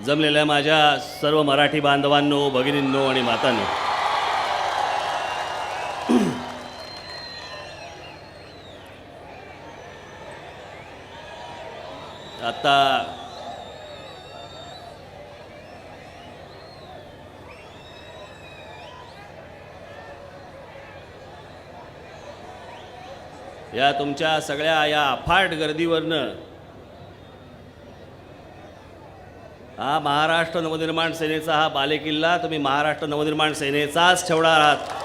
जमलेल्या माझ्या सर्व मराठी बांधवांनो, भगिनींनो आणि मातांनो, आता या तुमच्या सगळ्या या अफाट गर्दीवरनं हा महाराष्ट्र नवनिर्माण सेनेचा हा बालेकिल्ला तुम्ही महाराष्ट्र नवनिर्माण सेनेचाच ठेवणार आहात.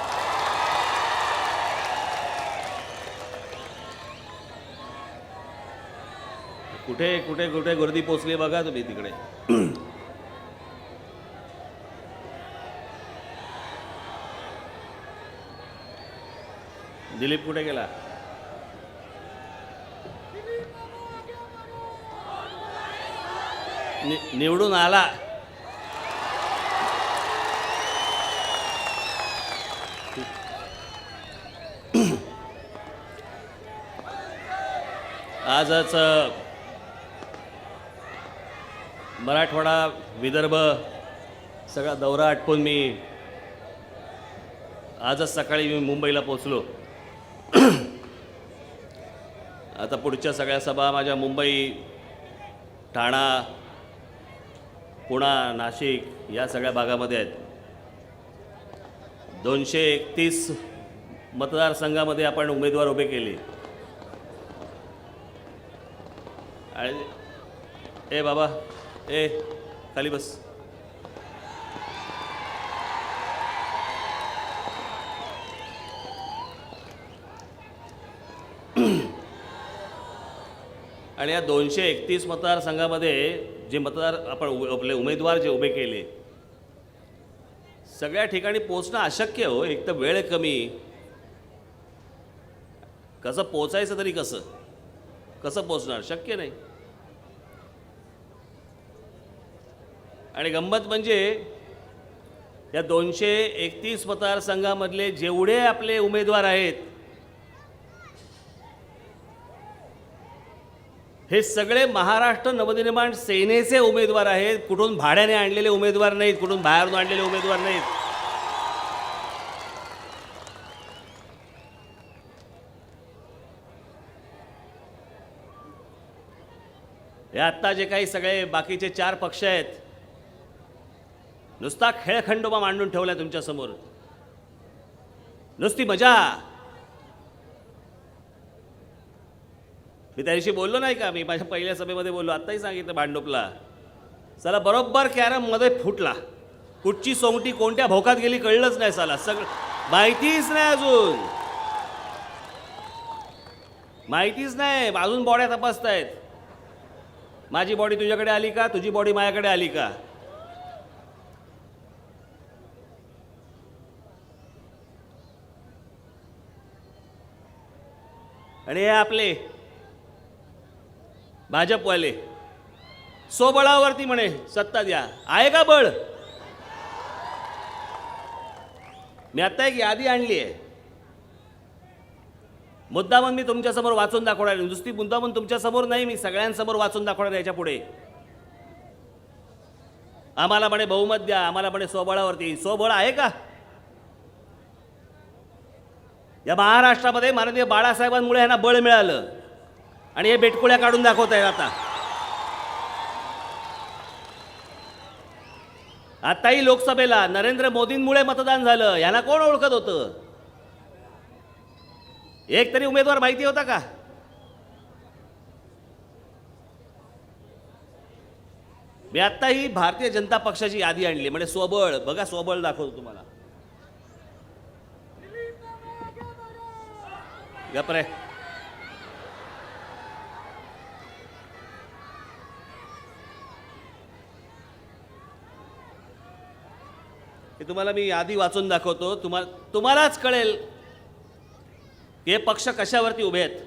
कुठे कुठे कुठे गर्दी पोचली बघा तुम्ही तिकडे. दिलीप कुठे गेला? निवडून आला. आजच मराठवाडा विदर्भ सगळा दौरा आटपून मी आजच सकाळी मी मुंबईला पोचलो. आता पुढच्या सगळ्या सभा माझ्या मुंबई, ठाणा, पुणा, नाशिक या सगळ्या भागामध्ये आहेत. 231 मतदारसंघामध्ये आपण उमेदवार उभे केले. ए बाबा, ए खाली बस. आणि या 231 मतदारसंघामध्ये जे मतदार आपण आपले उमेदवार जे उभे केले, सगळ्या ठिकाणी पोहोचणं अशक्य हो. एक तर वेळ कमी, कसं पोचायचं तरी कसं पोचणार, शक्य नाही. आणि गंमत म्हणजे या 231 मतदारसंघामधले जेवढे आपले उमेदवार आहेत हे सगळे महाराष्ट्र नवनिर्माण सेनेचे उमेदवार आहेत. कुठून भाड्याने आणलेले उमेदवार नाहीत, कुठून बाहेरून आणलेले उमेदवार नाहीत. हे आत्ता जे काही सगळे बाकीचे 4 पक्ष आहेत, नुसता खेळखंडोबा मांडून ठेवलाय तुमच्यासमोर, नुसती मजा. मी त्यादिवशी बोललो नाही का, मी माझ्या पहिल्या सभेमध्ये बोललो, आत्ताही सांगितलं भांडुपला. साला बरोबर कॅरममध्ये फुटला. कुठची सोंगटी कोणत्या भोकात गेली कळलंच नाही. साला सगळं माहितीच नाही, अजून माहितीच नाही. अजून बॉड्या तपासतायत. माझी बॉडी तुझ्याकडे आली का, तुझी बॉडी माझ्याकडे आली का. आणि हे आपले भाजपवाले स्वबळावरती म्हणे सत्ता द्या. आहे का बळ? मी आत्ता एक यादी आणली आहे. मुद्दामन मी तुमच्यासमोर वाचून दाखवणार. नुसती मुद्दामन तुमच्यासमोर नाही, मी सगळ्यांसमोर वाचून दाखवणार. याच्या पुढे आम्हाला म्हणे बहुमत द्या, आम्हाला म्हणे स्वबळावरती. स्वबळ आहे का? या महाराष्ट्रामध्ये माननीय बाळासाहेबांमुळे ह्यांना बळ मिळालं आणि हे बेटकुळ्या काढून दाखवत आहेत. आताही लोकसभेला नरेंद्र मोदींमुळे मतदान झालं. ह्याला कोण ओळखत होतं? एक तरी उमेदवार माहिती होता का? मी आत्ताही भारतीय जनता पक्षाची यादी आणली. म्हणजे स्वबळ बघा, स्वबळ दाखवतो तुम्हाला. गप्रे. हे तुम्हाला मी यादी वाचून दाखवतो. तुम्हालाच कळेल की हे पक्ष कशावरती उभे आहेत.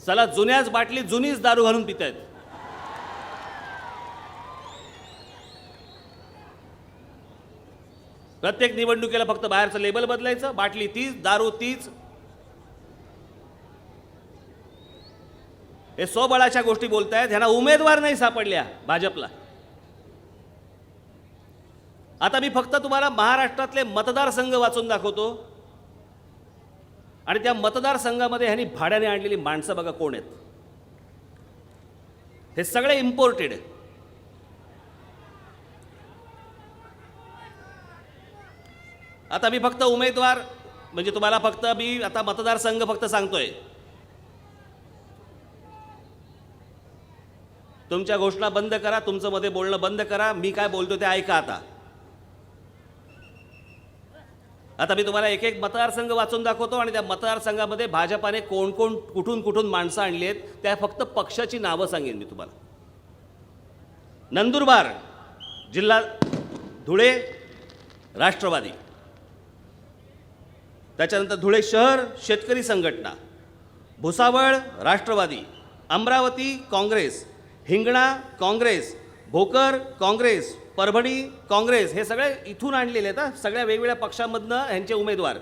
चला, जुन्याच बाटलीत जुनीच दारू घालून पित आहेत. प्रत्येक निवडणुकीला फक्त बाहेरचं लेबल बदलायचं, बाटली तीच, दारू तीच. हे स्वबळाच्या गोष्टी बोलतायत. ह्यांना उमेदवार नाही सापडल्या भाजपला. आता मी फक्त तुम्हाला महाराष्ट्रातले मतदारसंघ वाचून दाखवतो आणि त्या मतदारसंघामध्ये ह्यांनी भाड्याने आणलेली माणसं बघा कोण आहेत. हे सगळे इम्पोर्टेड. आता मी फक्त उमेदवार म्हणजे तुम्हाला फक्त मी आता मतदारसंघ फक्त सांगतोय. तुमच्या घोषणा बंद करा, तुमचं मध्ये बोलणं बंद करा. मी काय बोलतो ते ऐका. आता मी तुम्हाला एक एक मतदारसंघ वाचून दाखवतो आणि त्या मतदारसंघामध्ये भाजपाने कोण कोण कुठून कुठून माणसं आणली आहेत त्या फक्त पक्षाची नावं सांगेन मी तुम्हाला. नंदुरबार जिल्हा धुळे राष्ट्रवादी, त्याच्यानंतर धुळे शहर शेतकरी संघटना, भुसावळ राष्ट्रवादी, अमरावती काँग्रेस, हिंगणा काँग्रेस, भोकर काँग्रेस, परभणी काँग्रेस. हे सगळे इथून आणलेले आहेत. सगळ्या वेगवेगळ्या पक्षांमधनं ह्यांचे उमेदवार.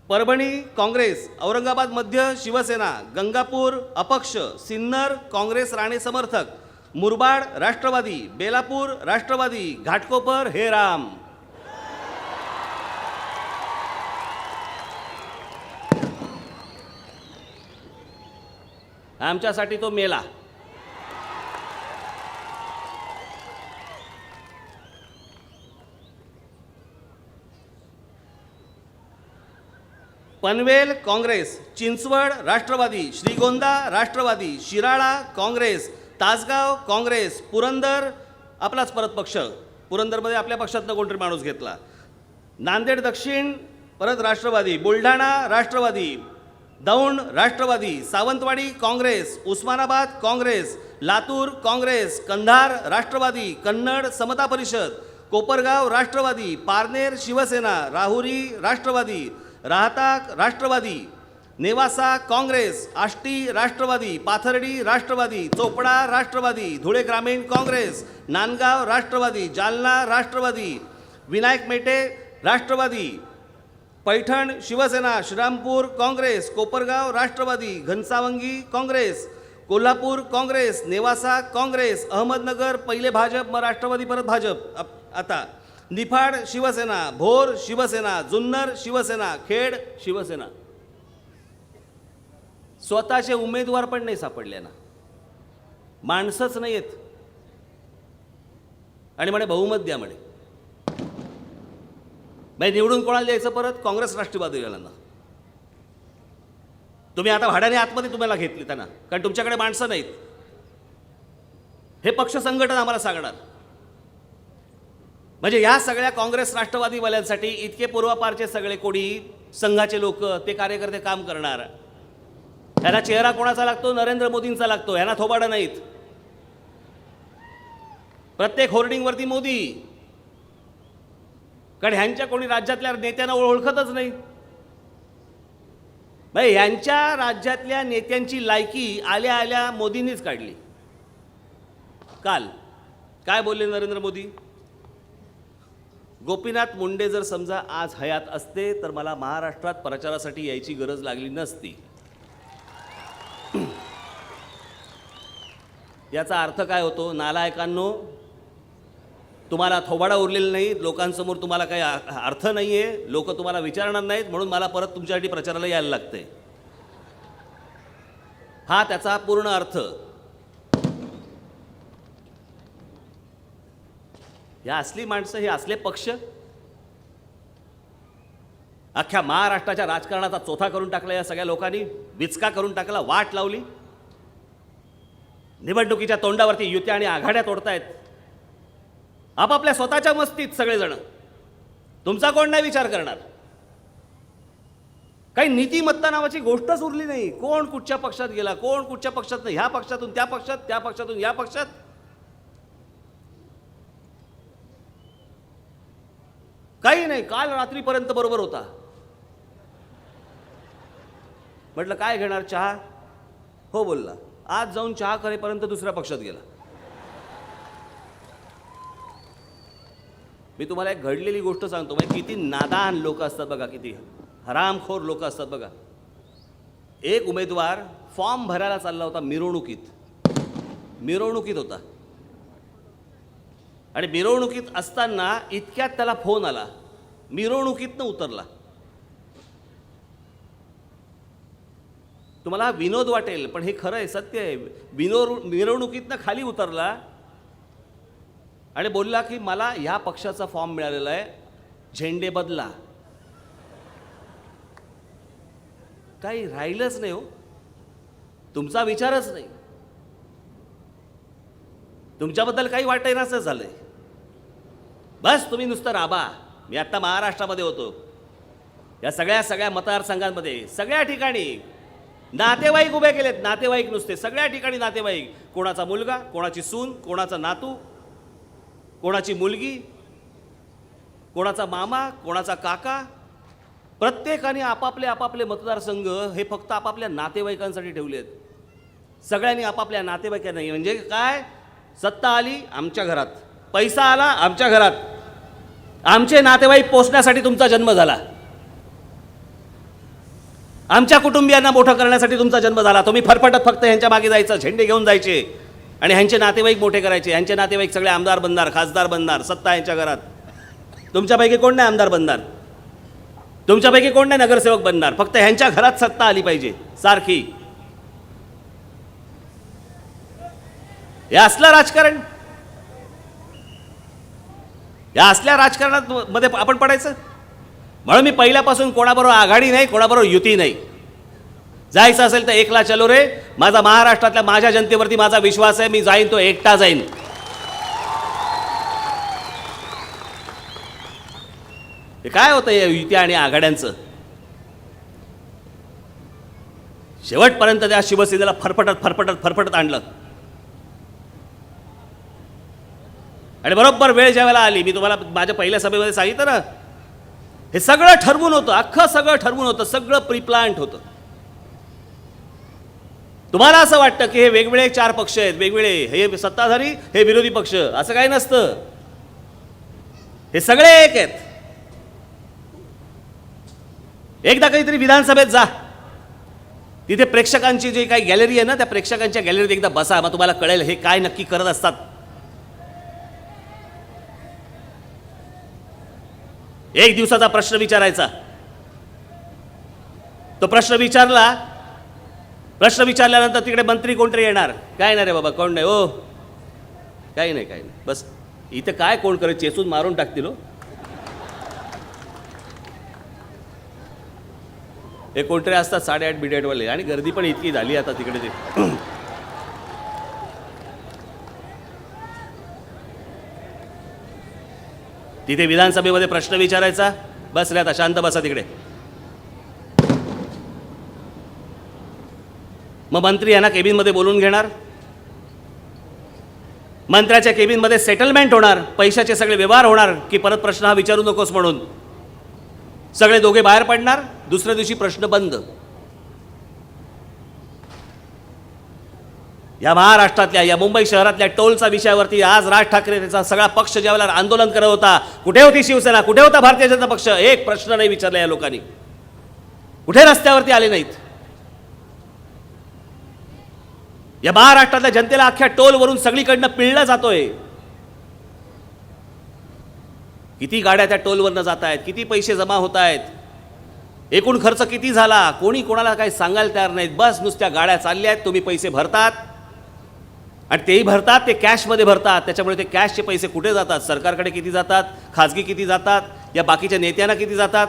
परभणी काँग्रेस, औरंगाबाद मध्य शिवसेना, गंगापूर अपक्ष, सिन्नर काँग्रेस राणे समर्थक, मुरबाड राष्ट्रवादी, बेलापूर राष्ट्रवादी, घाटकोपर हे राम. आमच्यासाठी तो मेला. पनवेल काँग्रेस, चिंचवड राष्ट्रवादी, श्रीगोंदा राष्ट्रवादी, शिराळा काँग्रेस, तासगाव काँग्रेस, पुरंदर आपलाच परत पक्ष, पुरंदरमध्ये आपल्या पक्षातनं कोणतरी माणूस घेतला, नांदेड दक्षिण परत राष्ट्रवादी, बुलढाणा राष्ट्रवादी, दौंड राष्ट्रवादी, सावंतवाडी काँग्रेस, उस्मानाबाद काँग्रेस, लातूर काँग्रेस, कंधार राष्ट्रवादी, कन्नड समता परिषद, कोपरगाव राष्ट्रवादी, पारनेर शिवसेना, राहुरी राष्ट्रवादी, राहता राष्ट्रवादी, नेवासा काँग्रेस, आष्टी राष्ट्रवादी, पाथर्डी राष्ट्रवादी, चोपडा राष्ट्रवादी, धुळे ग्रामीण काँग्रेस, नांदगाव राष्ट्रवादी, जालना राष्ट्रवादी, विनायक मेटे राष्ट्रवादी, पैठण शिवसेना, श्रीरामपूर काँग्रेस, कोपरगाव राष्ट्रवादी, घनसावंगी काँग्रेस, कोल्हापूर काँग्रेस, नेवासा काँग्रेस, अहमदनगर पहिले भाजप मग राष्ट्रवादी परत भाजप. आता निफाड शिवसेना, भोर शिवसेना, जुन्नर शिवसेना, खेड शिवसेना. स्वतःचे उमेदवार पण नाही सापडले ना, माणसंच नाही आहेत आणि म्हणे बहुमत द्या म्हणे. म्हणजे निवडून कोणाला द्यायचं परत? काँग्रेस राष्ट्रवादीवाल्यांना. तुम्ही आता भाड्याने आतमध्ये तुम्हाला घेतली त्यांना, कारण तुमच्याकडे माणसं नाहीत. हे पक्ष संघटन आम्हाला सांगणार. म्हणजे या सगळ्या काँग्रेस राष्ट्रवादीवाल्यांसाठी इतके पूर्वापारचे सगळे कोणी संघाचे लोक ते कार्यकर्ते काम करणार. यांना चेहरा कोणाचा लागतो? नरेंद्र मोदींचा लागतो. यांना थोबाडं नाहीत. प्रत्येक होर्डिंगवरती मोदी, कारण ह्यांच्या कोणी राज्यातल्या नेत्यांना ओळखतच नाही. भाई यांच्या राज्यातल्या नेत्यांची लायकी आल्या आल्या मोदींनीच काढली. काल काय बोलले नरेंद्र मोदी? गोपीनाथ मुंडे जर समजा आज हयात असते तर मला महाराष्ट्रात प्रचारासाठी यायची गरज लागली नसती. याचा अर्थ काय होतो? नालायकांनो, तुम्हाला थोबाडा उरलेला नाही, लोकांसमोर तुम्हाला काही अर्थ नाही आहे, लोक तुम्हाला विचारणार नाहीत, म्हणून मला परत तुमच्यासाठी प्रचाराला यायला लागते. हा त्याचा पूर्ण अर्थ. या असली माणसं, हे असले पक्ष अख्ख्या महाराष्ट्राच्या राजकारणाचा चोथा करून टाकला. या सगळ्या लोकांनी विचका करून टाकला, वाट लावली. निवडणुकीच्या तोंडावरती युत्या आणि आघाड्या तोडतायत आपापल्या स्वतःच्या मस्तीत सगळेजण. तुमचा कोण नाही विचार करणार. काही नीतिमत्ता नावाची गोष्टच उरली नाही. कोण कुठच्या पक्षात गेला, कोण कुठच्या पक्षात नाही, ह्या पक्षातून त्या पक्षात, त्या पक्षातून या पक्षात. काही नाही. काल रात्रीपर्यंत बरोबर होता. म्हटलं काय घेणार? चहा? हो बोलला. आज जाऊन चहा करेपर्यंत दुसऱ्या पक्षात गेला. मी तुम्हाला एक घडलेली गोष्ट सांगतो. म्हणजे किती नादान लोक असतात बघा, किती हरामखोर लोक असतात बघा. एक उमेदवार फॉर्म भरायला चालला होता मिरवणुकीत होता. आणि मिरवणुकीत असताना इतक्यात त्याला फोन आला, मिरवणुकीतनं उतरला. तुम्हाला हा विनोद वाटेल, पण हे खरं आहे, सत्य आहे. मिरवणुकीतनं खाली उतरला आणि बोलला की मला ह्या पक्षाचा फॉर्म मिळालेला आहे, झेंडे बदला. काही राहिलंच नाही हो, तुमचा विचारच नाही, तुमच्याबद्दल काही वाटेनासं झालंय. बस तुम्ही नुसतं राबा. मी आत्ता महाराष्ट्रामध्ये होतो, या सगळ्या मतदारसंघांमध्ये सगळ्या ठिकाणी नातेवाईक उभे केलेत. नातेवाईक नुसते, सगळ्या ठिकाणी नातेवाईक. कोणाचा मुलगा, कोणाची सून, कोणाचा नातू, कोणाची मुलगी, कोणाचा मामा, कोणाचा काका. प्रत्येकाने आपापले मतदारसंघ हे फक्त आपापल्या नातेवाईकांसाठी ठेवले आहेत. सगळ्यांनी आपापल्या नातेवाईकांना, म्हणजे काय, सत्ता आली आमच्या घरात, पैसा आला आमच्या घरात, आमचे नातेवाईक पोचण्यासाठी तुमचा जन्म झाला, आमच्या कुटुंबियांना मोठं करण्यासाठी तुमचा जन्म झाला. तुम्ही फरफटत फक्त ह्यांच्या मागे जायचं, झेंडे घेऊन जायचे आणि ह्यांचे नातेवाईक मोठे करायचे. ह्यांचे नातेवाईक सगळे आमदार बनणार, खासदार बनणार, सत्ता यांच्या घरात. तुमच्यापैकी कोण नाही आमदार बनणार, तुमच्यापैकी कोण नाही नगरसेवक बनणार. फक्त ह्यांच्या घरात सत्ता आली पाहिजे सारखी. हे असलं राजकारण, या असल्या राजकारणात मध्ये आपण पडायचं. म्हणून मी पहिल्यापासून कोणाबरोबर आघाडी नाही, कोणाबरोबर युती नाही. जायचं असेल तर एकला चलो रे. माझा महाराष्ट्रातल्या माझ्या जनतेवरती माझा विश्वास आहे, मी जाईन तो एकटा जाईन. हे काय होतं या युती आणि आघाड्यांचं? शेवटपर्यंत त्या शिवसेनेला फरफटत आणलं. आणि बरोबर वेळ ज्यावेळेला आली, मी तुम्हाला माझ्या पहिल्या सभेमध्ये सांगितलं ना, हे सगळं ठरवून होतं, अख्खं सगळं ठरवून होतं, सगळं प्रीप्लांट होतं. तुम्हाला असं वाटतं की हे वेगवेगळे 4 पक्ष आहेत, वेगवेगळे, हे सत्ताधारी, हे विरोधी पक्ष, असं काही नसतं. हे सगळे एक आहेत. एकदा काहीतरी विधानसभेत जा, तिथे प्रेक्षकांची जी काही गॅलरी आहे ना, त्या प्रेक्षकांच्या गॅलरीत एकदा बसा, मग तुम्हाला कळेल हे काय नक्की करत असतात. एक दिवसाचा प्रश्न विचारायचा, तो प्रश्न विचारल्यानंतर तिकडे मंत्री कोणतरी येणार, काय नाही रे बाबा, कोण नाही, ओ काही नाही, बस इथे काय कोण करेल, चेसून मारून टाकतील हो. हे कोणतरी असतात 8:30 वाले, आणि गर्दी पण इतकी झाली आता तिकडे. ते तिथे विधानसभेमध्ये प्रश्न विचारायचा, बस रे आता शांत बसा तिकडे. मग मंत्री यांना केबिनमध्ये बोलून घेणार, मंत्र्याच्या केबिनमध्ये सेटलमेंट होणार, पैशाचे सगळे व्यवहार होणार की परत प्रश्न हा विचारू नकोस म्हणून. सगळे दोघे बाहेर पडणार, दुसऱ्या दिवशी प्रश्न बंद. या महाराष्ट्रातल्या, या मुंबई शहरातल्या टोलचा विषयावरती आज राज ठाकरे त्याचा सगळा पक्ष ज्यावेळेला आंदोलन करत होता, कुठे होती शिवसेना, कुठे होता भारतीय जनता पक्ष? एक प्रश्न नाही विचारला या लोकांनी, कुठे रस्त्यावरती आले नाहीत. या महाराष्ट्रातल्या जनतेला अख्ख्या टोलवरून सगळीकडनं पिळला जातोय. किती गाड्या त्या टोलवरनं जात आहेत, किती पैसे जमा होत आहेत, एकूण खर्च किती झाला, कोणी कोणाला काही सांगायला तयार नाहीत. बस नुसत्या गाड्या चालल्या आहेत, तुम्ही पैसे भरतात आणि तेही भरतात, ते कॅशमध्ये भरतात. त्याच्यामुळे ते कॅशचे पैसे कुठे जातात, सरकारकडे किती जातात, खाजगी किती जातात, या बाकीच्या नेत्यांना किती जातात.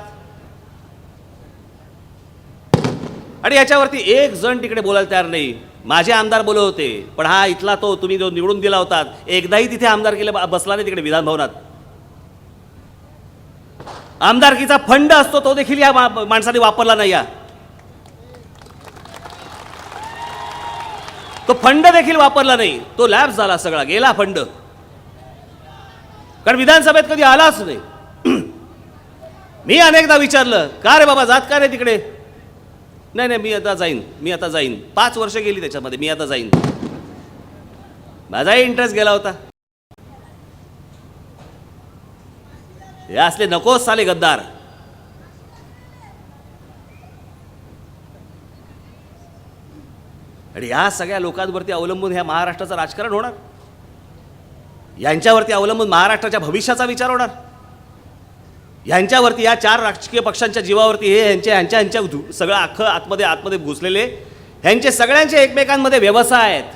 आणि याच्यावरती एक जण तिकडे बोलायला तयार नाही. माझे आमदार बोलत होते, पण हा इथला तो तुम्ही जो निवडून दिला होता, एकदाही तिथे आमदार केलं बसला नाही तिकडे विधान भवनात. आमदारकीचा फंड असतो तो देखील या माणसाने वापरला नाही. या तो फंड देखील वापरला नाही, तो लॅप्स झाला, सगळा गेला फंड, कारण विधानसभेत कधी आलाच नाही. मी अनेकदा विचारलं, का रे बाबा जात का रे तिकडे? नाही मी आता जाईन 5 वर्ष गेली त्याच्यामध्ये, मी आता जाईन. माझाही इंटरेस्ट गेला होता. हे असले नकोच साले गद्दार. आणि या सगळ्या लोकांवरती अवलंबून ह्या महाराष्ट्राचं राजकारण होणार, यांच्यावरती अवलंबून महाराष्ट्राच्या भविष्याचा विचार होणार, यांच्यावरती या 4 राजकीय पक्षांच्या जीवावरती हे ह्यांच्या सगळं अख्खं आतमध्ये घुसलेले ह्यांचे सगळ्यांचे एकमेकांमध्ये व्यवसाय आहेत.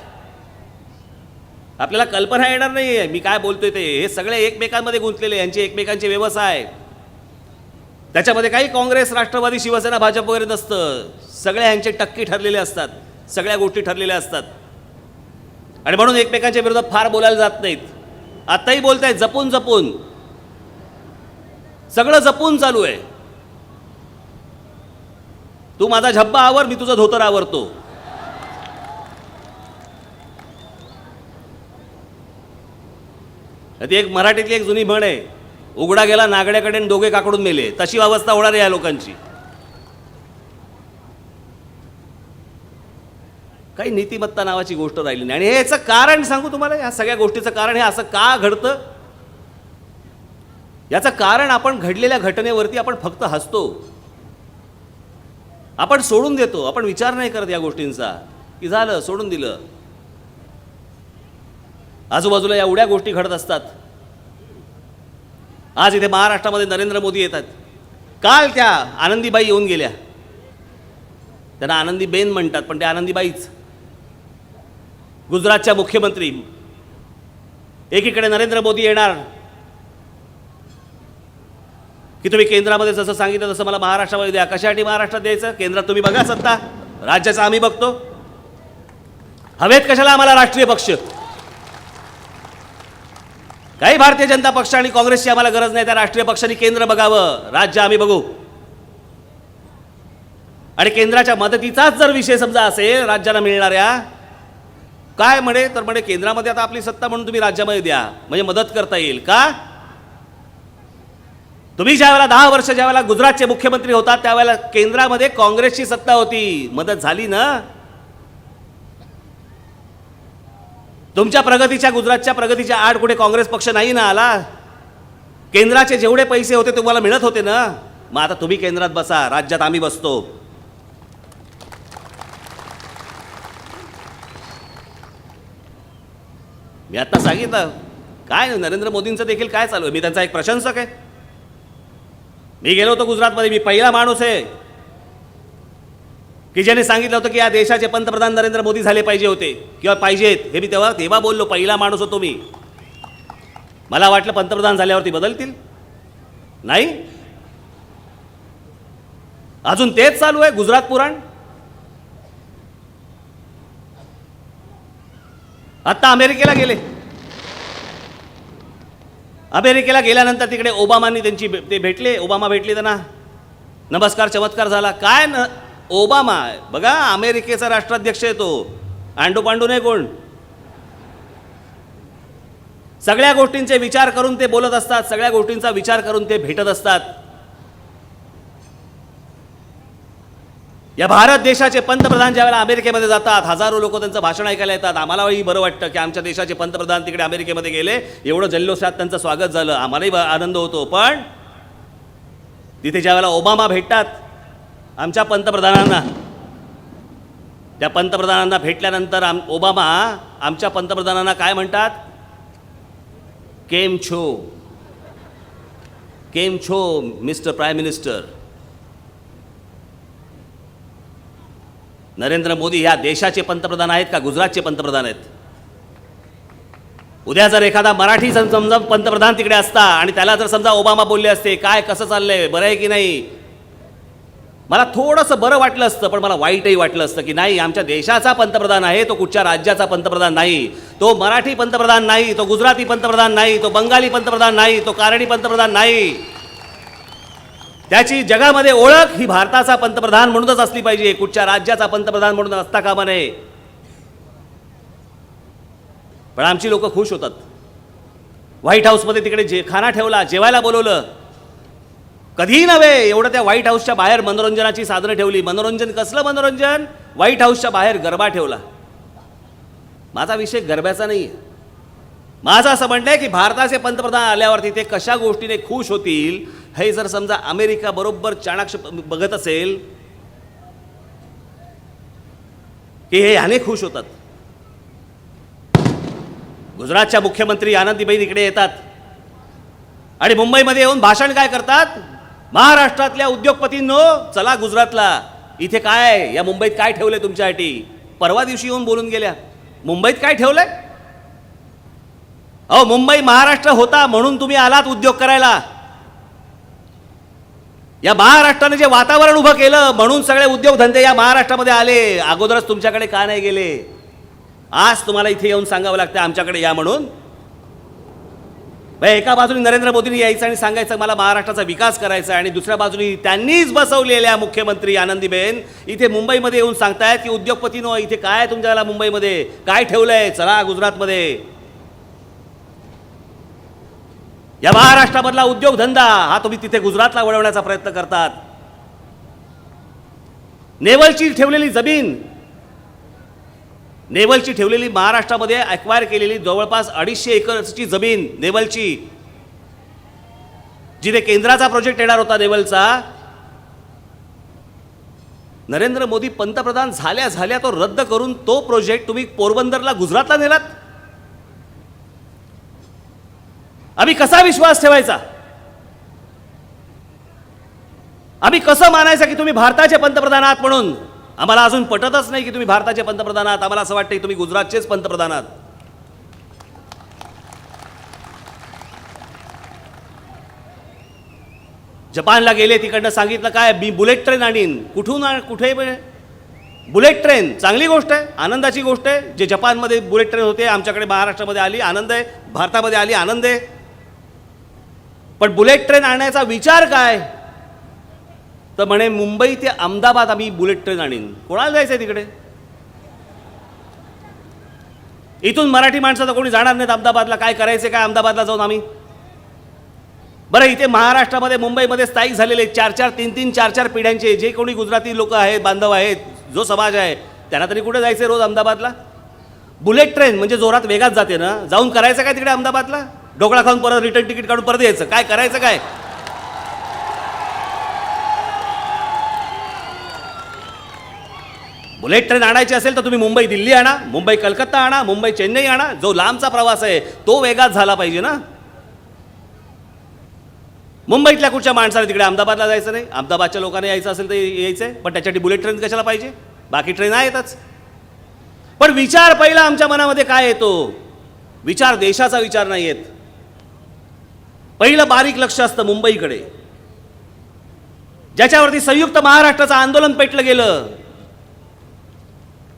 आपल्याला कल्पना येणार नाही आहे मी काय बोलतोय ते. हे सगळे एकमेकांमध्ये गुंतलेले यांचे एकमेकांचे व्यवसाय. त्याच्यामध्ये काही काँग्रेस, राष्ट्रवादी, शिवसेना, भाजप वगैरे नसतं. सगळे ह्यांचे टक्के ठरलेले असतात, सगळ्या गोष्टी ठरलेल्या असतात आणि म्हणून एकमेकांच्या विरोधात फार बोलायला जात नाहीत. आत्ताही बोलतायत जपून जपून, सगळं जपून चालू आहे. तू माझा झब्बा आवर, मी तुझं धोतर आवरतो. ती एक मराठीतली एक जुनी म्हण आहे, उघडा गेला नागड्याकडे आणि दोघे काकडून मेले. तशी अवस्था होणार आहे या लोकांची. काही नीतिमत्ता नावाची गोष्ट राहिली नाही. आणि याचं कारण सांगू तुम्हाला, या सगळ्या गोष्टीचं कारण हे असं का घडतं, याचं कारण आपण घडलेल्या घटनेवरती आपण फक्त हसतो, आपण सोडून देतो, आपण विचार नाही करत या गोष्टींचा की झालं सोडून दिलं. आजूबाजूला या एवढ्या गोष्टी घडत असतात. आज इथे महाराष्ट्रामध्ये नरेंद्र मोदी येतात. काल त्या आनंदीबाई येऊन गेल्या. त्यांना आनंदीबेन म्हणतात पण ते आनंदीबाईच. गुजरातच्या मुख्यमंत्री. एकीकडे नरेंद्र मोदी येणार की तुम्ही केंद्रामध्ये जसं सांगितलं तसं मला महाराष्ट्रामध्ये द्या. कशासाठी महाराष्ट्रात द्यायचं? केंद्रात तुम्ही बघा सत्ता, राज्याचा आम्ही बघतो. हवेत कशाला आम्हाला राष्ट्रीय पक्ष? काही भारतीय जनता पक्ष आणि काँग्रेसची आम्हाला गरज नाही. त्या राष्ट्रीय पक्षांनी केंद्र बघावं, राज्य आम्ही बघू. आणि केंद्राच्या मदतीचाच जर विषय समजा असेल राज्याला मिळणाऱ्या, काय म्हणे तर म्हणे केंद्रामध्ये आता आपली सत्ता म्हणून तुम्ही राज्यामध्ये द्या, म्हणजे मदत करता येईल का? तुम्ही ज्यावेळेला 10 वर्ष ज्यावेळेला गुजरातचे मुख्यमंत्री होतात त्यावेळेला केंद्रामध्ये काँग्रेसची सत्ता होती, मदत झाली ना? तुमच्या प्रगतीच्या, गुजरातच्या प्रगतीच्या आड कुठे काँग्रेस पक्ष नाही ना आला? केंद्राचे जेवढे पैसे होते तुम्हाला मिळत होते ना? मग आता तुम्ही केंद्रात बसा, राज्यात आम्ही बसतो. मी आता सांगितलं काय नरेंद्र मोदींचं देखील काय चालू आहे. मी त्यांचा एक प्रशंसक आहे. मी गेलो होतो गुजरातमध्ये. मी पहिला माणूस आहे की ज्याने सांगितलं होतं की या देशाचे पंतप्रधान नरेंद्र मोदी झाले पाहिजे होते किंवा पाहिजेत. हे मी तेव्हा बोललो. पहिला माणूस होतो मी. मला वाटलं पंतप्रधान झाल्यावरती बदलतील. नाही, अजून तेच चालू आहे गुजरात पुराण. आता अमेरिकेला गेले. अमेरिकेला गेल्यानंतर तिकडे ओबामांनी ते भेटले. ओबामा भेटले त्यांना. नमस्कार चमत्कार झाला. काय ओबामा बघा अमेरिकेचा राष्ट्राध्यक्ष आहे तो. आंडू पांडू नाही कोण. सगळ्या गोष्टींचे विचार करून ते बोलत असतात. सगळ्या गोष्टींचा विचार करून ते भेटत असतात. या भारत देशाचे पंतप्रधान ज्यावेळेला अमेरिकेमध्ये जातात, हजारो लोक त्यांचं भाषण ऐकायला येतात. आम्हालाही बरं वाटतं की आमच्या देशाचे पंतप्रधान तिकडे अमेरिकेमध्ये गेले. एवढं जल्लोषात त्यांचं स्वागत झालं. आम्हालाही आनंद होतो. पण तिथे ज्यावेळेला ओबामा भेटतात आमच्या पंतप्रधानांना, त्या पंतप्रधानांना भेटल्यानंतर ओबामा आमच्या पंतप्रधानांना काय म्हणतात? केम छो, केम छो mister prime minister. Narendra Modi ह्या देशाचे पंतप्रधान आहेत का गुजरातचे पंतप्रधान आहेत? उद्या जर एखादा मराठी समजा पंतप्रधान तिकडे असता आणि त्याला जर समजा ओबामा बोलले असते काय कसं चाललंय, बरं आहे की नाही, मला थोडंसं बरं वाटलं असतं. पण मला वाईटही वाटलं असतं की नाही, आमच्या देशाचा पंतप्रधान आहे तो, कुठच्या राज्याचा पंतप्रधान नाही. तो मराठी पंतप्रधान नाही, तो गुजराती पंतप्रधान नाही, तो बंगाली पंतप्रधान नाही, तो कारणी पंतप्रधान नाही. त्याची जगामध्ये ओळख ही भारताचा पंतप्रधान म्हणूनच असली पाहिजे, कुठच्या राज्याचा पंतप्रधान म्हणून असता कामा नये. पण आमची लोक खुश होतात. व्हाईट हाऊसमध्ये तिकडे खाना ठेवला, जेवायला बोलवलं. कधीही नव्हे एवढं त्या व्हाईट हाऊसच्या बाहेर मनोरंजनाची साधनं ठेवली. मनोरंजन कसलं मनोरंजन? व्हाईट हाऊसच्या बाहेर गरबा ठेवला. माझा विषय गरब्याचा नाही आहे. माझं असं म्हणणं आहे की भारताचे पंतप्रधान आल्यावरती ते कशा गोष्टीने खुश होतील हे जर समजा अमेरिका बरोबर चाणाक्ष बघत असेल की हे ह्याने खुश होतात. गुजरातच्या मुख्यमंत्री आनंदीबेन इकडे येतात आणि मुंबईमध्ये येऊन भाषण काय करतात, महाराष्ट्रातल्या उद्योगपतींनो चला गुजरातला, इथे काय या मुंबईत काय ठेवलंय तुमच्यासाठी. परवा दिवशी येऊन बोलून गेल्या, मुंबईत काय ठेवलंय. अहो मुंबई महाराष्ट्र होता म्हणून तुम्ही आलात उद्योग करायला. या महाराष्ट्राने जे वातावरण उभं केलं म्हणून सगळे उद्योगधंदे या महाराष्ट्रामध्ये आले. अगोदरच तुमच्याकडे का नाही गेले. आज तुम्हाला इथे येऊन सांगावं लागतं आमच्याकडे या म्हणून. एका बाजूने नरेंद्र मोदींनी यायचं आणि सांगायचं मला महाराष्ट्राचा विकास करायचा आणि दुसऱ्या बाजूने त्यांनीच बसवलेल्या मुख्यमंत्री आनंदीबेन इथे मुंबईमध्ये येऊन सांगतायत की उद्योगपतीनो इथे काय तुमच्याला मुंबईमध्ये काय ठेवलंय, चला गुजरातमध्ये. या महाराष्ट्रामधला उद्योगधंदा हा तुम्ही तिथे गुजरातला वळवण्याचा प्रयत्न करतात. नेवलची ठेवलेली जमीन, नेवलची ठेवलेली महाराष्ट्रामध्ये ॲक्वायर केलेली जवळपास 250 एकरची जमीन नेवलची, जिथे केंद्राचा प्रोजेक्ट येणार होता नेवलचा, नरेंद्र मोदी पंतप्रधान झाल्या झाल्या तो रद्द करून तो प्रोजेक्ट तुम्ही पोरबंदरला गुजरातला नेलात. आम्ही कसा विश्वास ठेवायचा, आम्ही कसं मानायचं की तुम्ही भारताचे पंतप्रधान आहात म्हणून. आम्हाला अजून पटतच नाही की तुम्ही भारताचे पंतप्रधान आहात. आम्हाला असं वाटतं की तुम्ही गुजरातचेच पंतप्रधान आहात. जपानला गेले, तिकडनं सांगितलं काय मी बुलेट ट्रेन आणीन. कुठून कुठे बुलेट ट्रेन, चांगली गोष्ट आहे, आनंदाची गोष्ट आहे. जे जपानमध्ये बुलेट ट्रेन होते आमच्याकडे महाराष्ट्रामध्ये आली, आनंद आहे. भारतामध्ये आली, आनंद आहे. पण बुलेट ट्रेन आणण्याचा विचार काय, तर म्हणे मुंबई ते अहमदाबाद आम्ही बुलेट ट्रेन आणीन. कोणाला जायचं आहे तिकडे. इथून मराठी माणसं तर कोणी जाणार नाहीत अहमदाबादला. काय करायचं काय अहमदाबादला जाऊन आम्ही. बरं इथे महाराष्ट्रामध्ये मुंबईमध्ये स्थायिक झालेले 4-4, 3-3, 4-4 पिढ्यांचे जे कोणी गुजराती लोक आहेत, बांधव आहेत, जो समाज आहे, त्यांना तरी कुठे जायचं रोज अहमदाबादला. बुलेट ट्रेन म्हणजे जोरात वेगात जाते ना, जाऊन करायचं काय तिकडे अहमदाबादला. ढोकळा खाऊन परत रिटर्न तिकीट काढून परत यायचं. काय करायचं काय. बुलेट ट्रेन आणायची असेल तर तुम्ही मुंबई दिल्ली आणा, मुंबई कलकत्ता आणा, मुंबई चेन्नई आणा. जो लांबचा प्रवास आहे तो वेगात झाला पाहिजे ना. मुंबईतल्या कुठच्या माणसाला तिकडे अहमदाबादला जायचं नाही. अहमदाबादच्या लोकांना यायचं असेल तर यायचं आहे, पण त्याच्यासाठी बुलेट ट्रेन कशाला पाहिजे. बाकी ट्रेन आहेतच. पण विचार पहिला आमच्या मनामध्ये काय येतो, विचार देशाचा विचार नाही येत. पहिलं बारीक लक्ष असतं मुंबईकडे, ज्याच्यावरती संयुक्त महाराष्ट्राचं आंदोलन पेटलं गेलं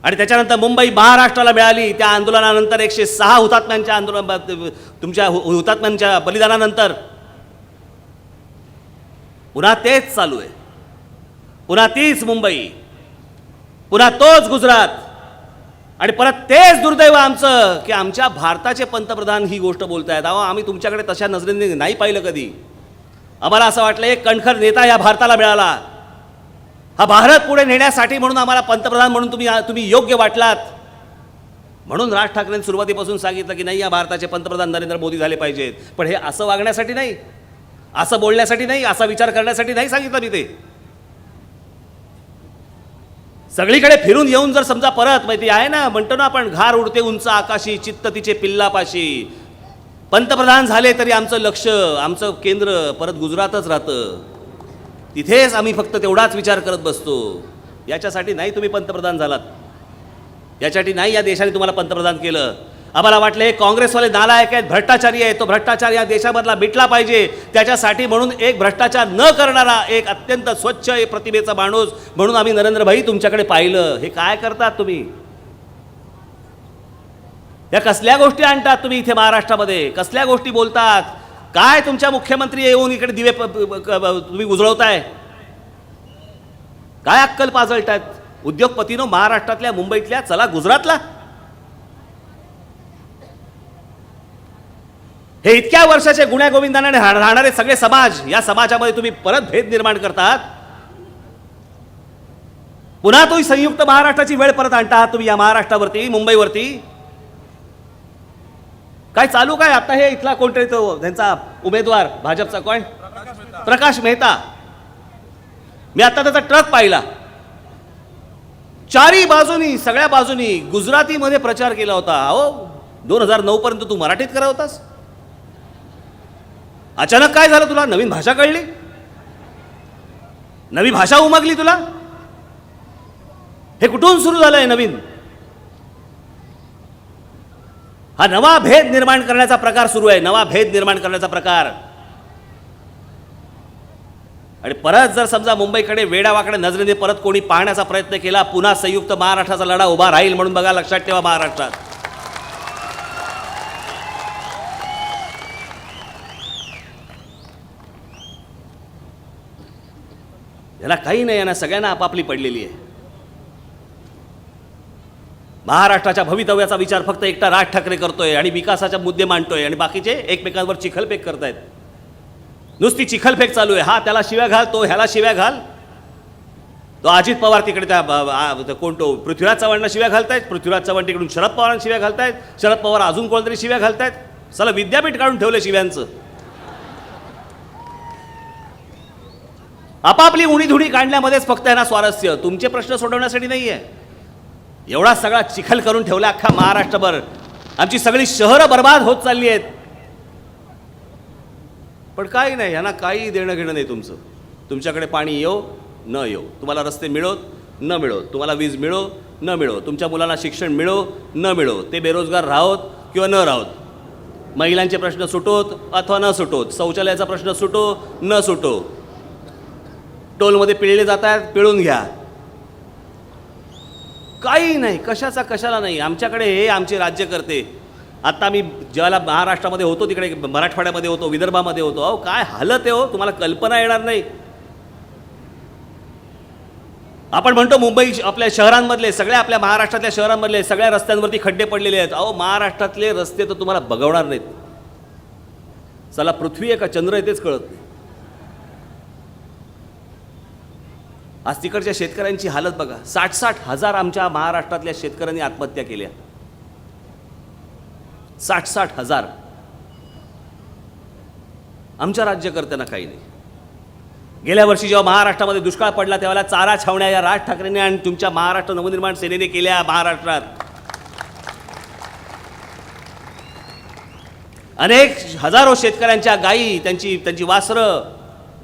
आणि त्याच्यानंतर मुंबई महाराष्ट्राला मिळाली. त्या आंदोलनानंतर 106 हुतात्म्यांच्या तुमच्या हुतात्म्यांच्या बलिदानानंतर पुन्हा तेच चालू आहे. पुन्हा तीच मुंबई, पुन्हा तोच गुजरात आणि परत तेच दुर्दैव आमचं की आमच्या भारताचे पंतप्रधान ही गोष्ट बोलतायत. अहो आम्ही तुमच्याकडे तशा नजरेने नाही पाहिलं कधी. आम्हाला असं वाटलं एक कणखर नेता या भारताला मिळाला, हा भारत पुढे नेण्यासाठी म्हणून आम्हाला पंतप्रधान म्हणून तुम्ही योग्य वाटलात. म्हणून राज ठाकरेंनी सुरुवातीपासून सांगितलं की नाही या भारताचे पंतप्रधान नरेंद्र मोदी झाले पाहिजेत. पण हे असं वागण्यासाठी नाही, असं बोलण्यासाठी नाही, असा विचार करण्यासाठी नाही सांगितलं मी. ते सगळीकडे फिरून येऊन जर समजा परत माहिती आहे ना, म्हणतो ना आपण घार उडते उंच आकाशी, चित्त तिचे पिल्लापाशी. पंतप्रधान झाले तरी आमचं लक्ष, आमचं केंद्र परत गुजरातच राहतं. तिथेच आम्ही फक्त तेवढाच विचार करत बसतो. याच्यासाठी नाही तुम्ही पंतप्रधान झालात, याच्यासाठी नाही या देशाने तुम्हाला पंतप्रधान केलं. आम्हाला वाटलं हे काँग्रेसवाले नालायक आहेत, भ्रष्टाचारी आहे, तो भ्रष्टाचार या देशामधला मिटला पाहिजे. त्याच्यासाठी म्हणून एक भ्रष्टाचार न करणारा एक अत्यंत स्वच्छ प्रतिमेचा माणूस म्हणून आम्ही नरेंद्रभाई तुमच्याकडे पाहिलं. हे काय करतात तुम्ही. या कसल्या गोष्टी आणतात तुम्ही इथे महाराष्ट्रामध्ये, कसल्या गोष्टी बोलतात. काय तुमच्या मुख्यमंत्री येऊन इकडे दिवे तुम्ही उजळवताय. काय अक्कल पाजळतायत. उद्योगपतीनो महाराष्ट्रातल्या मुंबईतल्या चला गुजरातला. हे इतक्या वर्षाचे गुण्यागोविंदाने राहणारे सगळे समाज, या समाजामध्ये तुम्ही परत भेद निर्माण करतात. पुन्हा तुम्ही संयुक्त महाराष्ट्राची वेळ परत आणता तुम्ही या महाराष्ट्रावरती, मुंबईवरती. काय चालू काय आता. हे इथला कोणतरी तो त्यांचा उमेदवार भाजपचा कोण, प्रकाश मेहता. मी आता त्याचा ट्रक पाहिला, चारी बाजूनी, सगळ्या बाजूनी गुजरातीमध्ये प्रचार केला होता. अहो 2009 पर्यंत तू मराठीत करत होतास. अचानक काय झालं? तुला नवीन भाषा कळली, नवी भाषा उमगली तुला. हे कुठून सुरू झालंय नवीन? हा नवा भेद निर्माण करण्याचा प्रकार सुरू आहे, नवा भेद निर्माण करण्याचा प्रकार. आणि परत जर समजा मुंबईकडे वेडावाकडे नजरेने परत कोणी पाहण्याचा प्रयत्न केला, पुन्हा संयुक्त महाराष्ट्राचा लढा उभा राहील म्हणून बघा, लक्षात ठेवा. महाराष्ट्रात याला काही नाही, यांना सगळ्यांना आपापली पडलेली आहे. महाराष्ट्राच्या भवितव्याचा विचार फक्त एकटा राज ठाकरे करतोय आणि विकासाचे मुद्दे मांडतोय आणि बाकीचे एकमेकांवर चिखलफेक करतायत. नुसती चिखलफेक चालू आहे. हा त्याला शिव्या घाल, तो ह्याला शिव्या घाल. तो अजित पवार तिकडे त्या कोण तो पृथ्वीराज चव्हाणला शिव्या घालतायत, पृथ्वीराज चव्हाण तिकडून शरद पवारांना शिव्या घालतायत, शरद पवार अजून कोणतरी शिव्या घालतायत. सला विद्यापीठ काढून ठेवलं शिव्यांचं. आपापली उणीधुणी काढण्यामध्येच फक्त यांना स्वारस्य, तुमचे प्रश्न सोडवण्यासाठी नाही आहे. एवढा सगळा चिखल करून ठेवला अख्खा महाराष्ट्रभर. आमची सगळी शहरं बर्बाद होत चालली आहेत. पण काही नाही, यांना काही देणं घेणं नाही तुमचं. तुमच्याकडे पाणी येऊ न येऊ, तुम्हाला रस्ते मिळो न मिळो, तुम्हाला वीज मिळो न मिळो, तुमच्या मुलांना शिक्षण मिळो न मिळो, ते बेरोजगार राहोत किंवा न राहोत, महिलांचे प्रश्न सुटोत अथवा न सुटोत, शौचालयाचा प्रश्न सुटो न सुटो, टोलमध्ये पिळले जात आहेत, पिळून घ्या. काही नाही, कशाचा कशाला नाही. आमच्याकडे हे आमचे राज्यकर्ते. आता मी ज्याला महाराष्ट्रामध्ये होतो, तिकडे मराठवाड्यामध्ये होतो, विदर्भामध्ये होतो, अहो काय हालत आहे हो, तुम्हाला कल्पना येणार नाही. आपण म्हणतो मुंबई आपल्या शहरांमधले, सगळ्या आपल्या महाराष्ट्रातल्या शहरांमधले सगळ्या रस्त्यांवरती खड्डे पडलेले आहेत. अहो महाराष्ट्रातले रस्ते तर तुम्हाला बघवणार नाहीत. चला पृथ्वी आहे का चंद्र आहे तेच कळत नाही. आज तिकडच्या शेतकऱ्यांची हालत बघा. 60-60 हजार आमच्या महाराष्ट्रातल्या शेतकऱ्यांनी आत्महत्या केल्या. 60-60 हजार. आमच्या राज्यकर्त्यांना काही नाही. गेल्या वर्षी जेव्हा महाराष्ट्रामध्ये दुष्काळ पडला त्यावेळेला चारा छावण्या या राज ठाकरेंनी आणि तुमच्या महाराष्ट्र नवनिर्माण सेनेने केल्या. महाराष्ट्रात अनेक हजारो शेतकऱ्यांच्या गायी, त्यांची वासरं,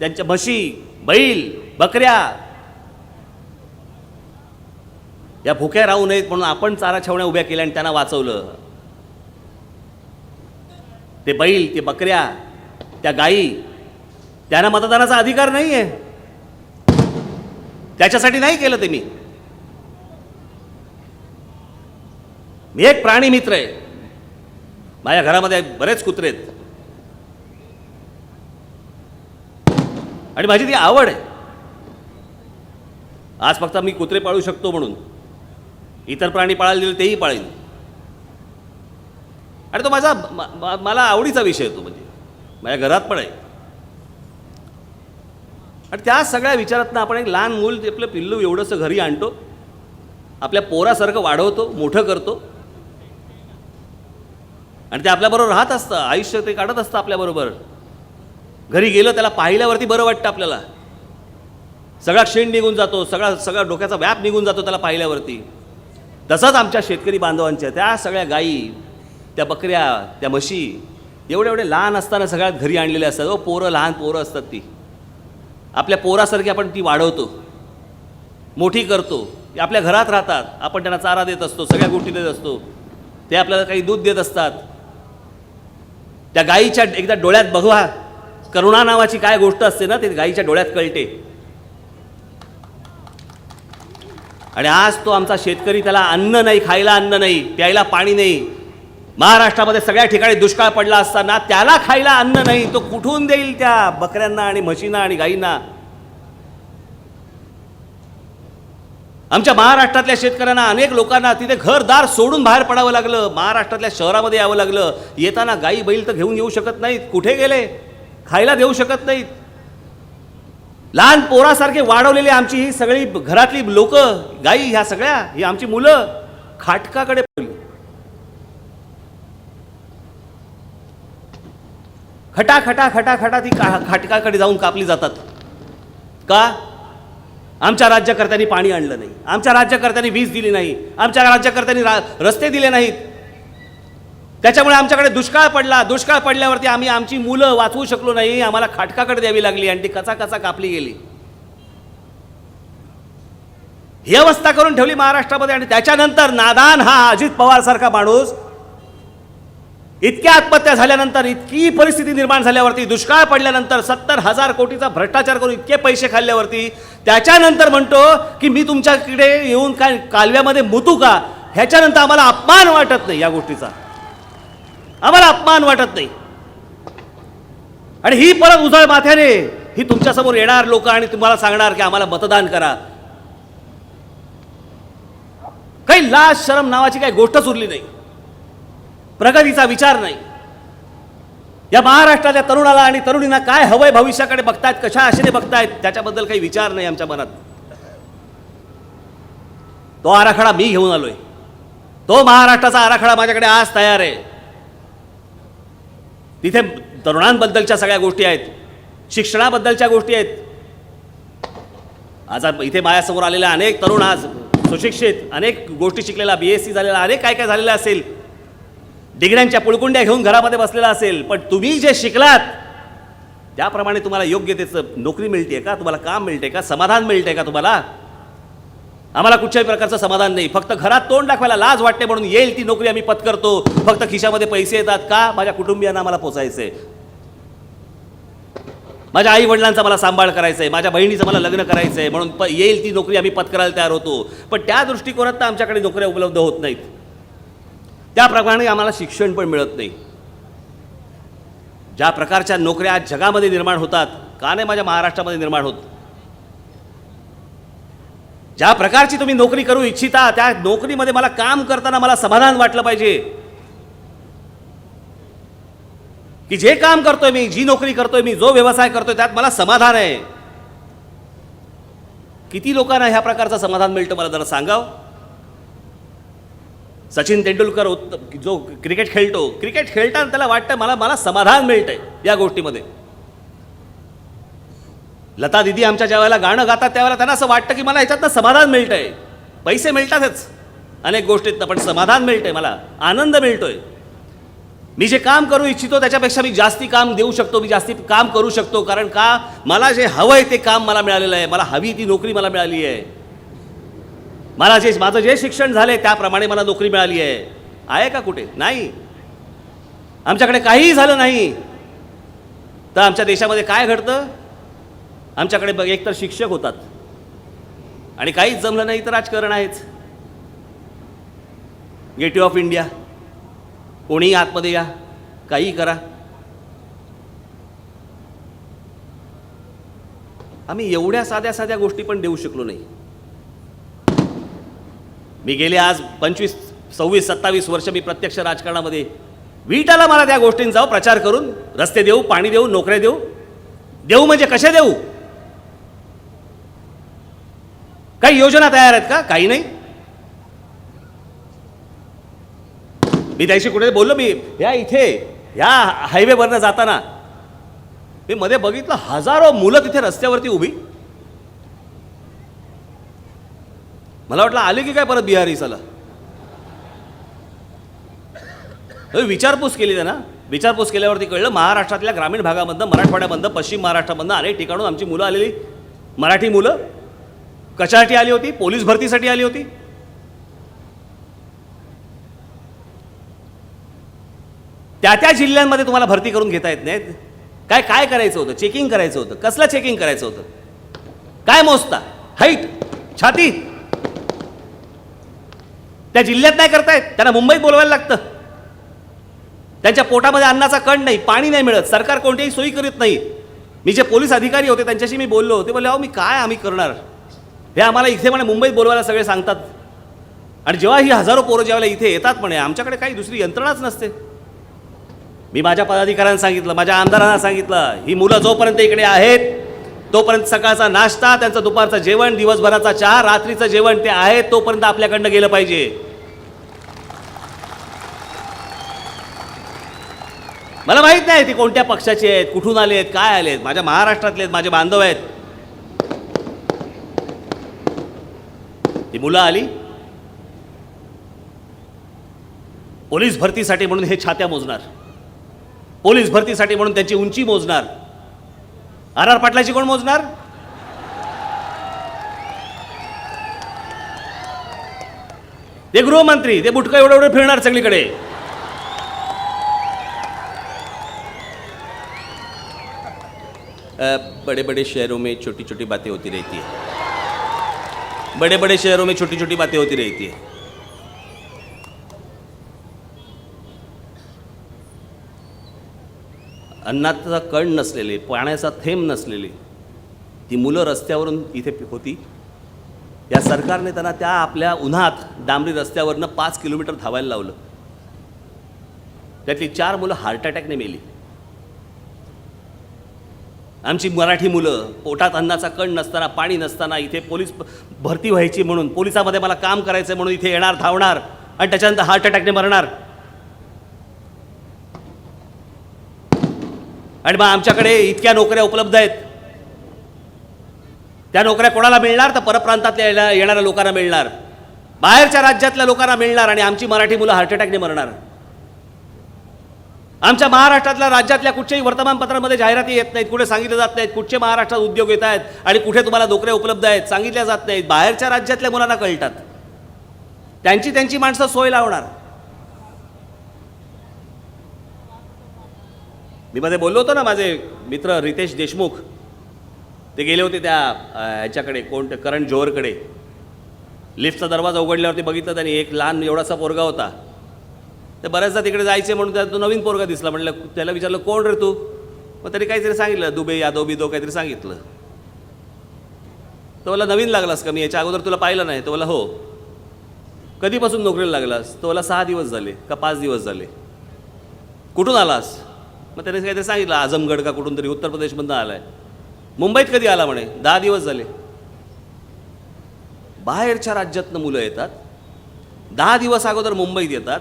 त्यांच्या म्हशी, बैल, बकऱ्या या भुक्या राहू नयेत म्हणून आपण चारा छावण्या उभ्या केल्या आणि त्यांना वाचवलं. ते बैल, ते बकऱ्या, त्या गायी, त्यांना मतदानाचा अधिकार नाही आहे. त्याच्यासाठी नाही केलं ते. मी एक प्राणी मित्र आहे. माझ्या घरामध्ये बरेच कुत्रे आहेत आणि माझी ती आवड आहे. आज फक्त मी कुत्रे पाळू शकतो म्हणून, इतर प्राणी पाळायला दिले तेही पाळीन. आणि तो मला आवडीचा विषय आहे. तो म्हणजे माझ्या घरात पण आहे. आणि त्या सगळ्या विचारातनं आपण एक लहान मूल, आपलं पिल्लू एवढंसं घरी आणतो, आपल्या पोरासारखं वाढवतो, मोठं करतो आणि ते आपल्याबरोबर राहत असतं. आयुष्य ते काढत असतं आपल्याबरोबर. घरी गेलं त्याला पाहिल्यावरती बरं वाटतं आपल्याला. सगळा क्षीण निघून जातो, सगळा डोक्याचा व्याप निघून जातो त्याला पाहिल्यावरती. तसंच आमच्या शेतकरी बांधवांच्या त्या सगळ्या गायी, त्या बकऱ्या, त्या म्हशी एवढे लहान असताना सगळ्यात घरी आणलेल्या असतात. पोरं, लहान पोरं असतात ती. आपल्या पोरासारखी आपण ती वाढवतो, मोठी करतो. ती आपल्या घरात राहतात, आपण त्यांना चारा देत असतो, सगळ्या गोष्टी देत असतो. ते आपल्याला काही दूध देत असतात. त्या गायीच्या एकदा डोळ्यात बघवा, करुणा नावाची काय गोष्ट असते ना, ती गायीच्या डोळ्यात कळते. आणि आज तो आमचा शेतकरी, त्याला अन्न नाही, खायला अन्न नाही, प्यायला पाणी नाही. महाराष्ट्रामध्ये सगळ्या ठिकाणी दुष्काळ पडला असताना त्याला खायला अन्न नाही, तो कुठून देईल त्या बकऱ्यांना आणि म्हशींना आणि गायींना? आमच्या महाराष्ट्रातल्या शेतकऱ्यांना, अनेक लोकांना तिथे घरदार सोडून बाहेर पडावं लागलं, महाराष्ट्रातल्या शहरामध्ये यावं लागलं. येताना गायी बैल तर घेऊन येऊ शकत नाहीत, कुठे गेले? खायला देऊ शकत नाहीत. लहान पोरासारखे वाढवलेली आमची ही सगळी घरातली लोक, गायी, ह्या सगळ्या, ही आमची मुलं खाटकाकडे पडली. खटा खटा खटा खटा ती खाटकाकडे जाऊन कापली जातात. का? आमच्या राज्यकर्त्यांनी पाणी आणलं नाही, आमच्या राज्यकर्त्यांनी वीज दिली नाही, आमच्या राज्यकर्त्यांनी रस्ते दिले नाहीत, त्याच्यामुळे आमच्याकडे दुष्काळ पडला. दुष्काळ पडल्यावरती आम्ही आमची मुलं वाचवू शकलो नाही, आम्हाला खाटकाकडे द्यावी लागली आणि ती कचा कचा कापली गेली. ही अवस्था करून ठेवली महाराष्ट्रामध्ये. आणि त्याच्यानंतर नादान हा अजित पवार सारखा माणूस इतक्या आत्महत्या झाल्यानंतर, इतकी परिस्थिती निर्माण झाल्यावरती, दुष्काळ पडल्यानंतर, 70,000 कोटीचा भ्रष्टाचार करून इतके पैसे खाल्ल्यावरती त्याच्यानंतर म्हणतो की मी तुमच्याकडे येऊन काय कालव्यामध्ये मुतू का. ह्याच्यानंतर आम्हाला अपमान वाटत नाही, या गोष्टीचा आम्हाला अपमान वाटत नाही. आणि ही परत उजळ माथ्याने ही तुमच्यासमोर येणार लोक आणि तुम्हाला सांगणार की आम्हाला मतदान करा. काही लाज शरम नावाची काही गोष्टच उरली नाही, प्रगतीचा विचार नाही. या महाराष्ट्राच्या तरुणाला आणि तरुणींना काय हवंय, भविष्याकडे बघतायत, कशा आशेने बघतायत, त्याच्याबद्दल काही विचार नाही आमच्या मनात. तो आराखडा मी घेऊन आलोय, तो महाराष्ट्राचा आराखडा माझ्याकडे आज तयार आहे. तिथे तरुणांबद्दलच्या सगळ्या गोष्टी आहेत, शिक्षणाबद्दलच्या गोष्टी आहेत. आज इथे माझ्यासमोर आलेल्या अनेक तरुण, आज सुशिक्षित, अनेक गोष्टी शिकलेला, BSc झालेला, अनेक काय काय झालेलं असेल, डिग्र्यांच्या पुळकुंड्या घेऊन घरामध्ये बसलेला असेल, पण तुम्ही जे शिकलात त्याप्रमाणे तुम्हाला योग्य त्याचं नोकरी मिळते का, तुम्हाला काम मिळते का, समाधान मिळते का तुम्हाला. आम्हाला कुठच्याही प्रकारचं समाधान नाही. फक्त घरात तोंड दाखवायला लाज वाटते म्हणून येईल ती नोकरी आम्ही पत्करतो. फक्त खिशामध्ये पैसे येतात का, माझ्या कुटुंबियांना आम्हाला पोचायचंय, माझ्या आई वडिलांचा मला सांभाळ करायचा आहे, माझ्या बहिणीचं मला लग्न करायचं आहे म्हणून येईल ती नोकरी आम्ही पत्करायला तयार होतो. पण त्या दृष्टिकोनात आमच्याकडे नोकऱ्या उपलब्ध होत नाहीत, त्याप्रमाणे आम्हाला शिक्षण पण मिळत नाही. ज्या प्रकारच्या नोकऱ्या आज जगामध्ये निर्माण होतात, का नाही माझ्या महाराष्ट्रामध्ये निर्माण होत. ज्या प्रकारची तुम्ही नोकरी करू इच्छिता त्या नोकरीमध्ये मला काम करताना मला समाधान वाटलं पाहिजे की जे काम करतोय मी, जी नोकरी करतोय मी, जो व्यवसाय करतोय त्यात मला समाधान आहे. किती लोकांना ह्या प्रकारचं समाधान मिळतं मला जरा सांगावं. सचिन तेंडुलकर जो क्रिकेट खेळतो, क्रिकेट खेळताना त्याला वाटतं मला समाधान मिळतंय या गोष्टीमध्ये. लता दिदी आमच्या ज्या वेळेला गाणं गातात त्यावेळेला त्यांना असं वाटतं की मला ह्याच्यातनं समाधान मिळतंय. पैसे मिळतातच अनेक गोष्टीतनं, पण समाधान मिळतंय, मला आनंद मिळतोय. मी जे काम करू इच्छितो त्याच्यापेक्षा मी जास्ती काम देऊ शकतो, मी जास्ती काम करू शकतो. कारण का, मला जे हवंय ते काम मला मिळालेलं आहे, मला हवी ती नोकरी मला मिळाली आहे. माझं जे शिक्षण झालंय त्याप्रमाणे मला नोकरी मिळाली आहे का कुठे? नाही. आमच्याकडे काहीही झालं नाही तर आमच्या देशामध्ये काय घडतं, आमच्याकडे एकतर शिक्षक होतात आणि काहीच जमलं नाही तर राजकारण आहेच. गेटवे ऑफ इंडिया, कोणीही आतमध्ये या, काही करा. आम्ही एवढ्या साध्या साध्या गोष्टी पण देऊ शकलो नाही. मी गेले आज 25, 26, 27 वर्ष मी प्रत्यक्ष राजकारणामध्ये, वीटाला मला त्या गोष्टींचा प्रचार करून रस्ते देऊ, पाणी देऊ, नोकऱ्या देऊ. देऊ म्हणजे कशा देऊ? काही योजना तयार आहेत का? काही नाही. मी त्याशी कुठे बोललो, मी ह्या हायवेवरनं जाताना मी मध्ये बघितलं हजारो मुलं तिथे रस्त्यावरती उभी. मला वाटलं आले की काय परत बिहारी साला. विचारपूस केली त्यांना. विचारपूस केल्यावरती कळलं महाराष्ट्रातल्या ग्रामीण भागामधनं, मराठवाड्यामधनं, पश्चिम महाराष्ट्रामधनं अनेक ठिकाणून आमची मुलं आलेली. मराठी मुलं कशासाठी आली होती? पोलीस भरतीसाठी आली होती. त्या जिल्ह्यांमध्ये तुम्हाला भरती करून घेता येत नाहीत. काय करायचं होतं? चेकिंग करायचं होतं. कसलं चेकिंग करायचं होतं? काय मोजता? हाईट, छाती. त्या जिल्ह्यात नाही करतायत, त्यांना मुंबईत बोलवायला लागतं. त्यांच्या पोटामध्ये अन्नाचा कण नाही, पाणी नाही मिळत, सरकार कोणत्याही सोयी करीत नाही. मी जे पोलीस अधिकारी होते त्यांच्याशी मी बोललो, ते बोलले अहो आम्ही करणार हे, आम्हाला इथे म्हणे मुंबईत बोलवायला सगळे सांगतात. आणि जेव्हा ही हजारो पोरं जेव्हा इथे येतात म्हणे, आमच्याकडे काही दुसरी यंत्रणाच नसते. मी माझ्या पदाधिकाऱ्यांना सांगितलं, माझ्या आमदारांना सांगितलं, ही मुलं जोपर्यंत इकडे आहेत तोपर्यंत सकाळचा नाश्ता, त्यांचं दुपारचं जेवण, दिवसभराचा चहा, रात्रीचं जेवण ते आहे तोपर्यंत आपल्याकडनं गेलं पाहिजे. मला माहित नाही ती कोणत्या पक्षाचे आहेत, कुठून आले आहेत, काय आले आहेत. माझ्या महाराष्ट्रातले आहेत, माझे बांधव आहेत. ही मुलं आली पोलीस भरतीसाठी म्हणून हे छात्या मोजणार, पोलीस भरतीसाठी म्हणून त्यांची उंची मोजणार. आर पाटलाची कोण मोजणार? ते गृहमंत्री, ते बुटकं एवढं एवढं फिरणार सगळीकडे. बड़े बड़े शहरों में छोटी छोटी बातें होती रहती है, बड़े बड़े शहरों में छोटी छोटी बातें होती रहती है. अन्नाचा कण नसलेले, पाण्याचा थेंब नसलेली ती मुलं रस्त्यावरून इथे होती. या सरकारने त्यांना त्या आपल्या उन्हात डांबरी रस्त्यावरनं 5 किलोमीटर धावायला लावलं. त्यातली 4 मुलं हार्ट अटॅकने मेली. आमची मराठी मुलं पोटात अन्नाचा कण नसताना, पाणी नसताना इथे पोलीस भरती व्हायची म्हणून, पोलिसामध्ये मला काम करायचं म्हणून इथे येणार, धावणार आणि त्याच्यानंतर हार्ट अटॅकने मरणार. आणि मग आमच्याकडे इतक्या नोकऱ्या उपलब्ध आहेत, त्या नोकऱ्या कोणाला मिळणार? तर परप्रांतातल्या येणाऱ्या लोकांना मिळणार, बाहेरच्या राज्यातल्या लोकांना मिळणार आणि आमची मराठी मुलं हार्ट अटॅकने मरणार. आमच्या महाराष्ट्रातल्या राज्यातल्या कुठच्याही वर्तमानपत्रामध्ये जाहिराती येत नाहीत, कुठे सांगितलं जात नाहीत कुठचे महाराष्ट्रात उद्योग येत आहेत आणि कुठे तुम्हाला नोकऱ्या उपलब्ध आहेत, सांगितल्या जात नाहीत. बाहेरच्या राज्यातल्या मुलांना कळतात, त्यांची माणसं सोय लावणार. मी मध्ये बोललो होतो ना, माझे मित्र रितेश देशमुख ते गेले होते त्या ह्याच्याकडे, कोण करण जोहरकडे. लिफ्टचा दरवाजा उघडल्यावरती बघितलं त्यांनी, एक लहान एवढासा पोरगा होता. ते बऱ्याचदा तिकडे जायचे म्हणून त्यात तो नवीन पोरगा दिसला. म्हटलं, त्याला विचारलं कोण रे तू? मग तरी काहीतरी सांगितलं, दुबे यादव बिदो काहीतरी सांगितलं. तो मला नवीन लागलास का? मी याच्या अगोदर तुला पाहिलं नाही. तो मला हो. कधीपासून नोकरीला लागलास? तो मला 6 दिवस झाले का 5 दिवस झाले. कुठून आलास? मग त्याने काहीतरी सांगितलं, आझमगड का कुठून तरी उत्तर प्रदेशमधून आलाय. मुंबईत कधी आला म्हणे? 10 दिवस झाले. बाहेरच्या राज्यातनं मुलं येतात, 10 दिवस अगोदर मुंबईत येतात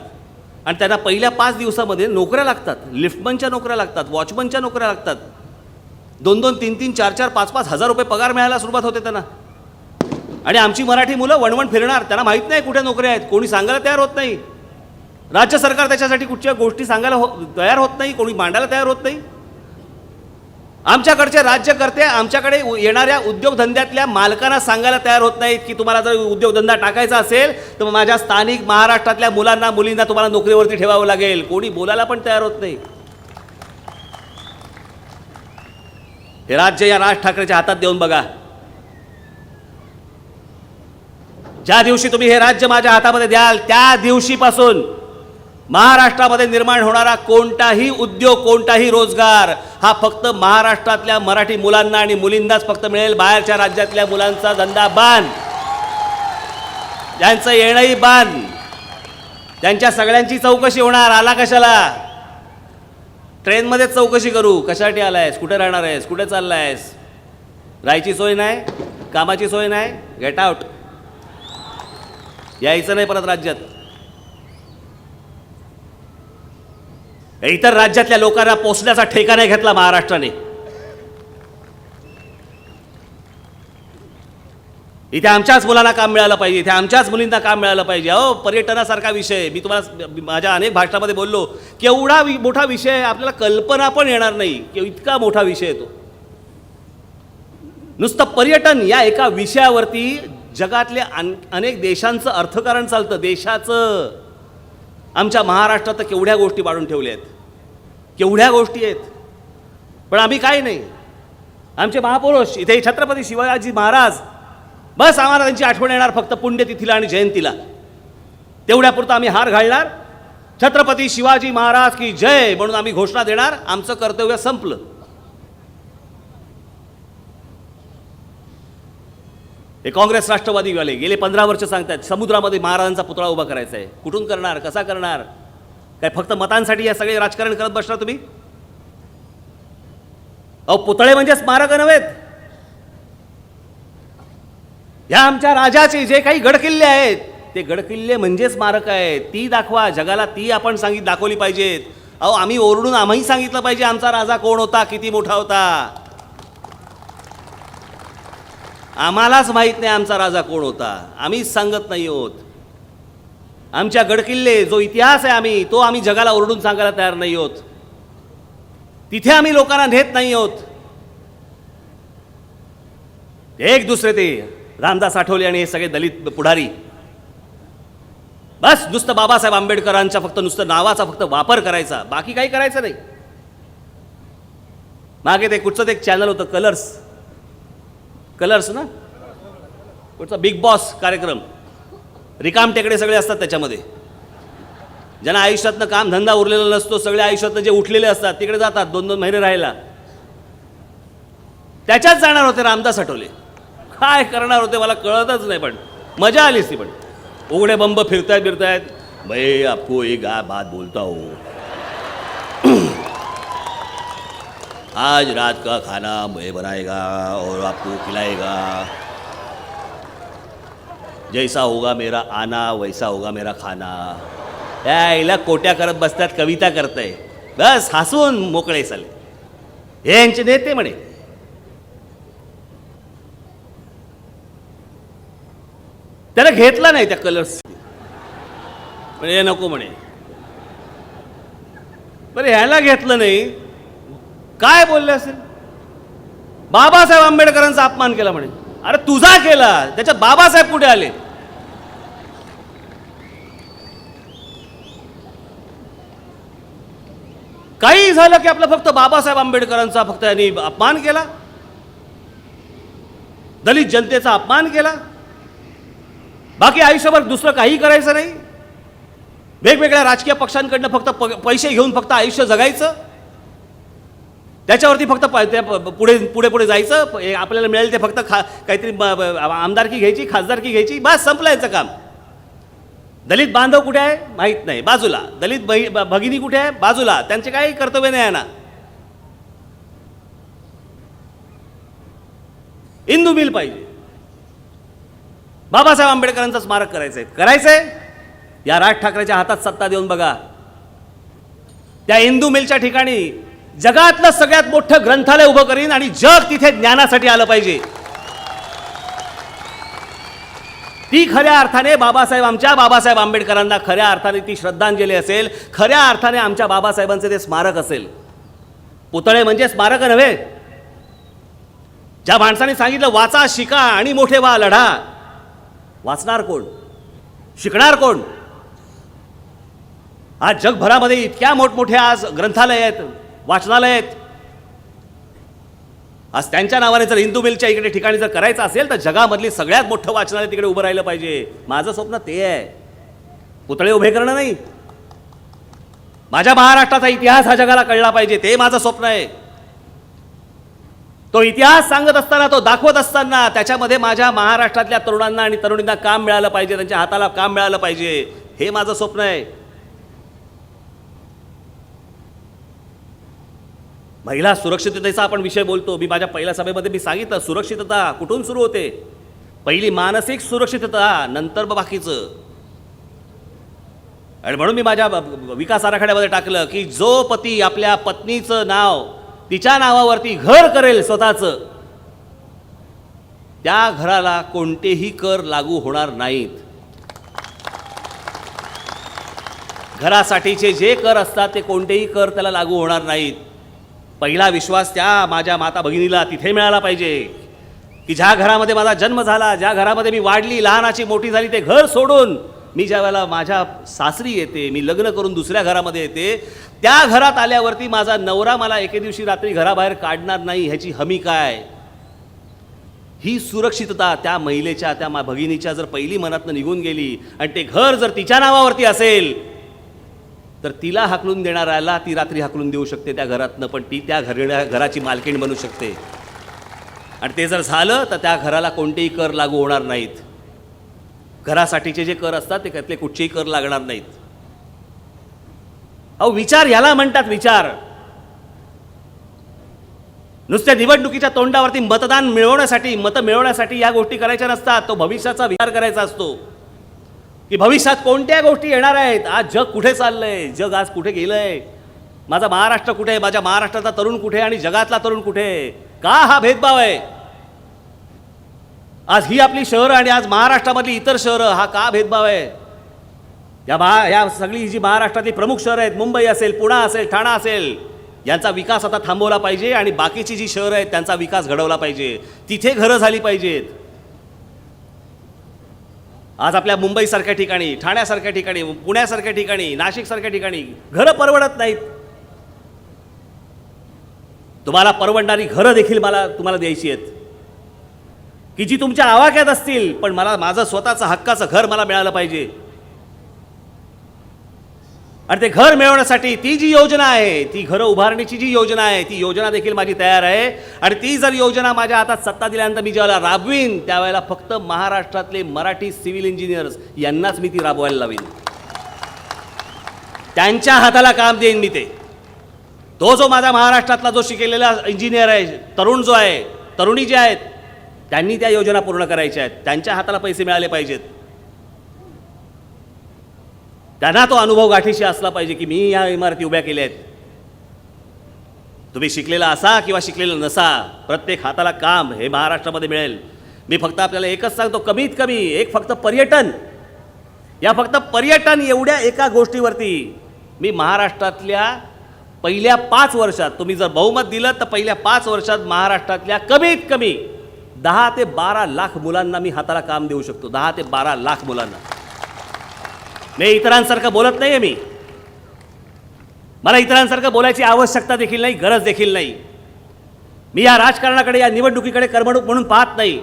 आणि त्यांना पहिल्या 5 दिवसामध्ये नोकऱ्या लागतात, लिफ्टमनच्या नोकऱ्या लागतात, वॉचमनच्या नोकऱ्या लागतात. 2-2, 3-3, 4-4, 5-5 हजार रुपये पगार मिळायला सुरुवात होते त्यांना. आणि आमची मराठी मुलं वणवण फिरणार, त्यांना माहीत नाही कुठे नोकऱ्या आहेत, कोणी सांगायला तयार होत नाही. राज्य सरकार त्याच्यासाठी कुठच्या गोष्टी सांगायला तयार होत नाही, कोणी मांडायला तयार होत नाही. आमच्याकडचे राज्यकर्ते आमच्याकडे येणाऱ्या उद्योगधंद्यातल्या मालकांना सांगायला तयार होत नाहीत की तुम्हाला जर उद्योगधंदा टाकायचा असेल तर माझ्या स्थानिक महाराष्ट्रातल्या मुलांना मुलींना तुम्हाला नोकरीवरती ठेवावं लागेल. कोणी बोलायला पण तयार होत नाही. हे राज्य या राज ठाकरेच्या हातात देऊन बघा. ज्या दिवशी तुम्ही हे राज्य माझ्या हातामध्ये द्याल त्या दिवशीपासून महाराष्ट्रामध्ये निर्माण होणारा कोणताही उद्योग, कोणताही रोजगार हा फक्त महाराष्ट्रातल्या मराठी मुलांना आणि मुलींनाच फक्त मिळेल. बाहेरच्या राज्यातल्या मुलांचा धंदा बंद, त्यांचं येणंही बंद, त्यांच्या सगळ्यांची चौकशी होणार. आला कशाला? ट्रेनमध्येच चौकशी करू. कशासाठी आलायस? कुठे राहणार आहेस? कुठे चाललायस? राहायची सोय नाही, कामाची सोय नाही, गेट आउट. यायचं नाही परत राज्यात. इतर राज्यातल्या लोकांना पोचण्याचा ठेका नाही घेतला महाराष्ट्राने. इथे आमच्याच मुलांना काम मिळालं पाहिजे, इथे आमच्याच मुलींना काम मिळालं पाहिजे. अहो, पर्यटनासारखा विषय मी तुम्हाला माझ्या अनेक भाषणामध्ये बोललो, केवढा मोठा विषय आपल्याला कल्पना पण येणार नाही की इतका मोठा विषय येतो. नुसतं पर्यटन या एका विषयावरती जगातले अनेक देशांचं अर्थकारण चालतं, देशाचं. आमच्या महाराष्ट्रात तर केवढ्या गोष्टी वाढून ठेवल्या आहेत, केवढ्या गोष्टी आहेत. पण आम्ही काही नाही. आमचे महापुरुष इथे छत्रपती शिवाजी महाराज, बस आम्हाला त्यांची आठवण येणार फक्त पुण्यतिथीला आणि जयंतीला. तेवढ्यापुरतं आम्ही हार घालणार, छत्रपती शिवाजी महाराज की जय म्हणून आम्ही घोषणा देणार. आमचं कर्तव्य संपलं. हे काँग्रेस राष्ट्रवादीवाले गेले 15 वर्ष सांगतात समुद्रामध्ये महाराजांचा पुतळा उभा करायचा आहे. कुठून करणार? कसा करणार? काय फक्त मतांसाठी या सगळे राजकारण करत बसणार तुम्ही? अहो, पुतळे म्हणजे स्मारक नव्हेत. या आमच्या राजाचे जे काही गडकिल्ले आहेत ते गडकिल्ले म्हणजे स्मारक आहेत. ती दाखवा जगाला, ती आपण दाखवली पाहिजेत. अहो, आम्ही ओरडून आम्ही सांगितलं पाहिजे आमचा राजा कोण होता, किती मोठा होता. आम्हालाच माहीत नाही आमचा राजा कोण होता, आम्हीच सांगत नाही आहोत. आमच्या गडकिल्ले जो इतिहास आहे तो आम्ही जगाला ओरडून सांगायला तयार नाही आहोत. तिथे आम्ही लोकांना नेत नाही आहोत. एक दुसरे ते रामदास आठवले आणि हे सगळे दलित पुढारी बस नुसतं बाबासाहेब आंबेडकरांच्या फक्त नुसतं नावाचा फक्त वापर करायचा, बाकी काही करायचं नाही. मागे ते कुठचं ते एक चॅनल होतं कलर्स ना, कुठचा बिग बॉस कार्यक्रम, रिकाम टेकडे सगळे असतात त्याच्यामध्ये. ज्यांना आयुष्यातनं काम धंदा उरलेला नसतो, सगळे आयुष्यातनं जे उठलेले असतात तिकडे जातात 2-2 महिने राहायला. त्याच्यात जाणार होते रामदास आठवले. काय करणार होते मला कळतच नाही, पण मजा आलीच ती. पण उघडे बंब फिरतायत, भाई आपको एक बात बोलता हूँ, आज रात का खाना मैं बनाएगा और आपको खिलाएगा, जैसा होगा मेरा आना वैसा होगा मेरा खाना. यायला कोट्या करत बसतात, कविता करताय, बस हसून मोकळे चालले. हे यांचे नेते म्हणे. त्याला घेतला नाही त्या कलर्स, म्हणजे नको म्हणे. बरं ह्याला घेतलं नाही, काय बोलले असेल? बाबासाहेब आंबेडकरांचा अपमान केला म्हणे. अरे तुझा केला, त्याच्यात बाबासाहेब कुठे आले? काही झालं की आपलं फक्त बाबासाहेब आंबेडकरांचा फक्त यांनी अपमान केला, दलित जनतेचा अपमान केला, बाकी आयुष्यभर दुसरं काही करायचं नाही. वेगवेगळ्या राजकीय पक्षांकडनं फक्त पैसे घेऊन फक्त आयुष्य जगायचं, त्याच्यावरती फक्त पुढे पुढे पुढे जायचं. आपल्याला मिळेल ते फक्त काहीतरी आमदारकी घ्यायची, खासदारकी घ्यायची, बस संपलं याचं काम. दलित बांधव कुठे आहे माहीत नाही, बाजूला. दलित भगिनी कुठे आहे बाजूला, त्यांचे काही कर्तव्य नाही आहे ना. इंदू मिल पाहिजे, बाबासाहेब आंबेडकरांचं स्मारक करायचंय. या राज ठाकरेच्या हातात सत्ता देऊन बघा, त्या इंदू मिलच्या ठिकाणी जगातलं सगळ्यात मोठं ग्रंथालय उभं करीन आणि जग तिथे ज्ञानासाठी आलं पाहिजे. ती खऱ्या अर्थाने आमच्या बाबासाहेब आंबेडकरांना खऱ्या अर्थाने ती श्रद्धांजली असेल, खऱ्या अर्थाने आमच्या बाबासाहेबांचे ते स्मारक असेल. पुतळे म्हणजे स्मारक नव्हे. ज्या माणसाने सांगितलं वाचा, शिका आणि मोठे व्हा लढा, वाचणार कोण? शिकणार कोण? आज जगभरामध्ये इतक्या मोठमोठ्या आज ग्रंथालय आहेत, वाचनालय आहेत. आज त्यांच्या नावाने जर हिंदू मिलच्या इकडे ठिकाणी जर करायचं असेल तर जगामधली सगळ्यात मोठं वाचनालय तिकडे उभं राहिलं पाहिजे. माझं स्वप्न ते आहे, पुतळे उभे करणं नाही. माझ्या महाराष्ट्राचा इतिहास हा जगाला कळला पाहिजे, ते माझं स्वप्न आहे. तो इतिहास सांगत असताना, तो दाखवत असताना त्याच्यामध्ये माझ्या महाराष्ट्रातल्या तरुणांना आणि तरुणींना काम मिळालं पाहिजे, त्यांच्या हाताला काम मिळालं पाहिजे, हे माझं स्वप्न आहे. महिला सुरक्षिततेचा आपण विषय बोलतो. मी माझ्या पहिल्या सभेमध्ये मी सांगितलं, सुरक्षितता कुठून सुरू होते? पहिली मानसिक सुरक्षितता, नंतर बाकीचं. आणि म्हणून मी माझ्या विकास आराखड्यामध्ये टाकलं की जो पती आपल्या पत्नीचं नाव तिच्या नावावरती घर करेल स्वतःचं, त्या घराला कोणतेही कर लागू होणार नाहीत. घरासाठीचे जे कर असतात ते कोणतेही कर त्याला लागू होणार नाहीत. पहिला विश्वास त्या माझ्या माता भगिनीला तिथे मिळाला पाहिजे की ज्या घरामध्ये माझा जन्म झाला, ज्या घरामध्ये मी वाढली, लहानाची मोठी झाली, ते घर सोडून मी ज्या वेळेला माझ्या सासरी येते, मी लग्न करून दुसऱ्या घरामध्ये येते, त्या घरात आल्यावरती माझा नवरा मला एके दिवशी रात्री घराबाहेर काढणार नाही, ह्याची हमी काय? ही सुरक्षितता त्या महिलेच्या, त्या भगिनीच्या जर पहिली मनातनं निघून गेली आणि ते घर जर तिच्या नावावरती असेल तर तिला हाकलून देणाऱ्याला ती रात्री हाकलून देऊ शकते त्या घरातनं, पण ती त्या घराची मालकीण बनू शकते. आणि ते जर झालं तर त्या घराला कोणतेही कर लागू होणार नाहीत. घरासाठीचे जे कर असतात ते त्यातले कुठचेही कर लागणार नाहीत. अहो विचार ह्याला म्हणतात, विचार. नुसत्या निवडणुकीच्या तोंडावरती मतदान मिळवण्यासाठी, मतं मिळवण्यासाठी या गोष्टी करायच्या नसतात. तो भविष्याचा विचार करायचा असतो की भविष्यात कोणत्या गोष्टी येणार आहेत. आज जग कुठे चाललंय, जग आज कुठे गेलंय, माझा महाराष्ट्र कुठे आहे, माझ्या महाराष्ट्राचा तरुण कुठे आणि जगातला तरुण कुठे? का हा भेदभाव आहे? आज ही आपली शहरं आणि आज महाराष्ट्रामधली इतर शहरं, हा का भेदभाव आहे? या सगळी ही जी महाराष्ट्रातली प्रमुख शहरं आहेत, मुंबई असेल, पुणे असेल, ठाणा असेल, यांचा विकास आता थांबवला पाहिजे आणि बाकीची जी शहरं आहेत त्यांचा विकास घडवला पाहिजे. तिथे घरं झाली पाहिजेत. आज आपल्या मुंबईसारख्या ठिकाणी, ठाण्यासारख्या ठिकाणी, पुण्यासारख्या ठिकाणी, नाशिकसारख्या ठिकाणी घरं परवडत नाहीत. तुम्हाला परवडणारी घरं देखील तुम्हाला द्यायची आहेत की जी तुमच्या आवाक्यात असतील, पण मला माझं स्वतःचं हक्काचं घर मला मिळालं पाहिजे. आणि ते घर मिळवण्यासाठी ती जी योजना आहे, ती घरं उभारण्याची जी योजना आहे, ती योजना देखील माझी तयार आहे. आणि ती जर योजना माझ्या हातात सत्ता दिल्यानंतर मी ज्यावेळेला राबवीन, त्यावेळेला फक्त महाराष्ट्रातले मराठी सिव्हिल इंजिनियर्स यांनाच मी ती राबवायला लावीन. त्यांच्या हाताला काम देईन मी. तो जो माझा महाराष्ट्रातला जो शिकलेला इंजिनियर आहे, तरुण जो आहे, तरुणी जे आहेत, त्यांनी त्या योजना पूर्ण करायच्या आहेत. त्यांच्या हाताला पैसे मिळाले पाहिजेत. त्यांना तो अनुभव गाठीशी असला पाहिजे की मी या इमारती उभ्या केल्या आहेत. तुम्ही शिकलेला असा किंवा शिकलेला नसा, प्रत्येक हाताला काम हे महाराष्ट्रामध्ये मिळेल. मी फक्त आपल्याला एकच सांगतो, कमीत कमी एक फक्त पर्यटन एवढ्या एका गोष्टीवरती मी महाराष्ट्रातल्या पहिल्या 5 वर्षात, तुम्ही जर बहुमत दिलं तर पहिल्या 5 वर्षात महाराष्ट्रातल्या कमीत कमी 10 ते 12 लाख मुलांना मी हाताला काम देऊ शकतो. 10 ते 12 लाख मुलांना. मी इतरांसारखं बोलत नाही आहे. मला इतरांसारखं बोलायची आवश्यकता देखील नाही, गरज देखील नाही. मी या राजकारणाकडे, या निवडणुकीकडे करमणूक म्हणून पाहत नाही.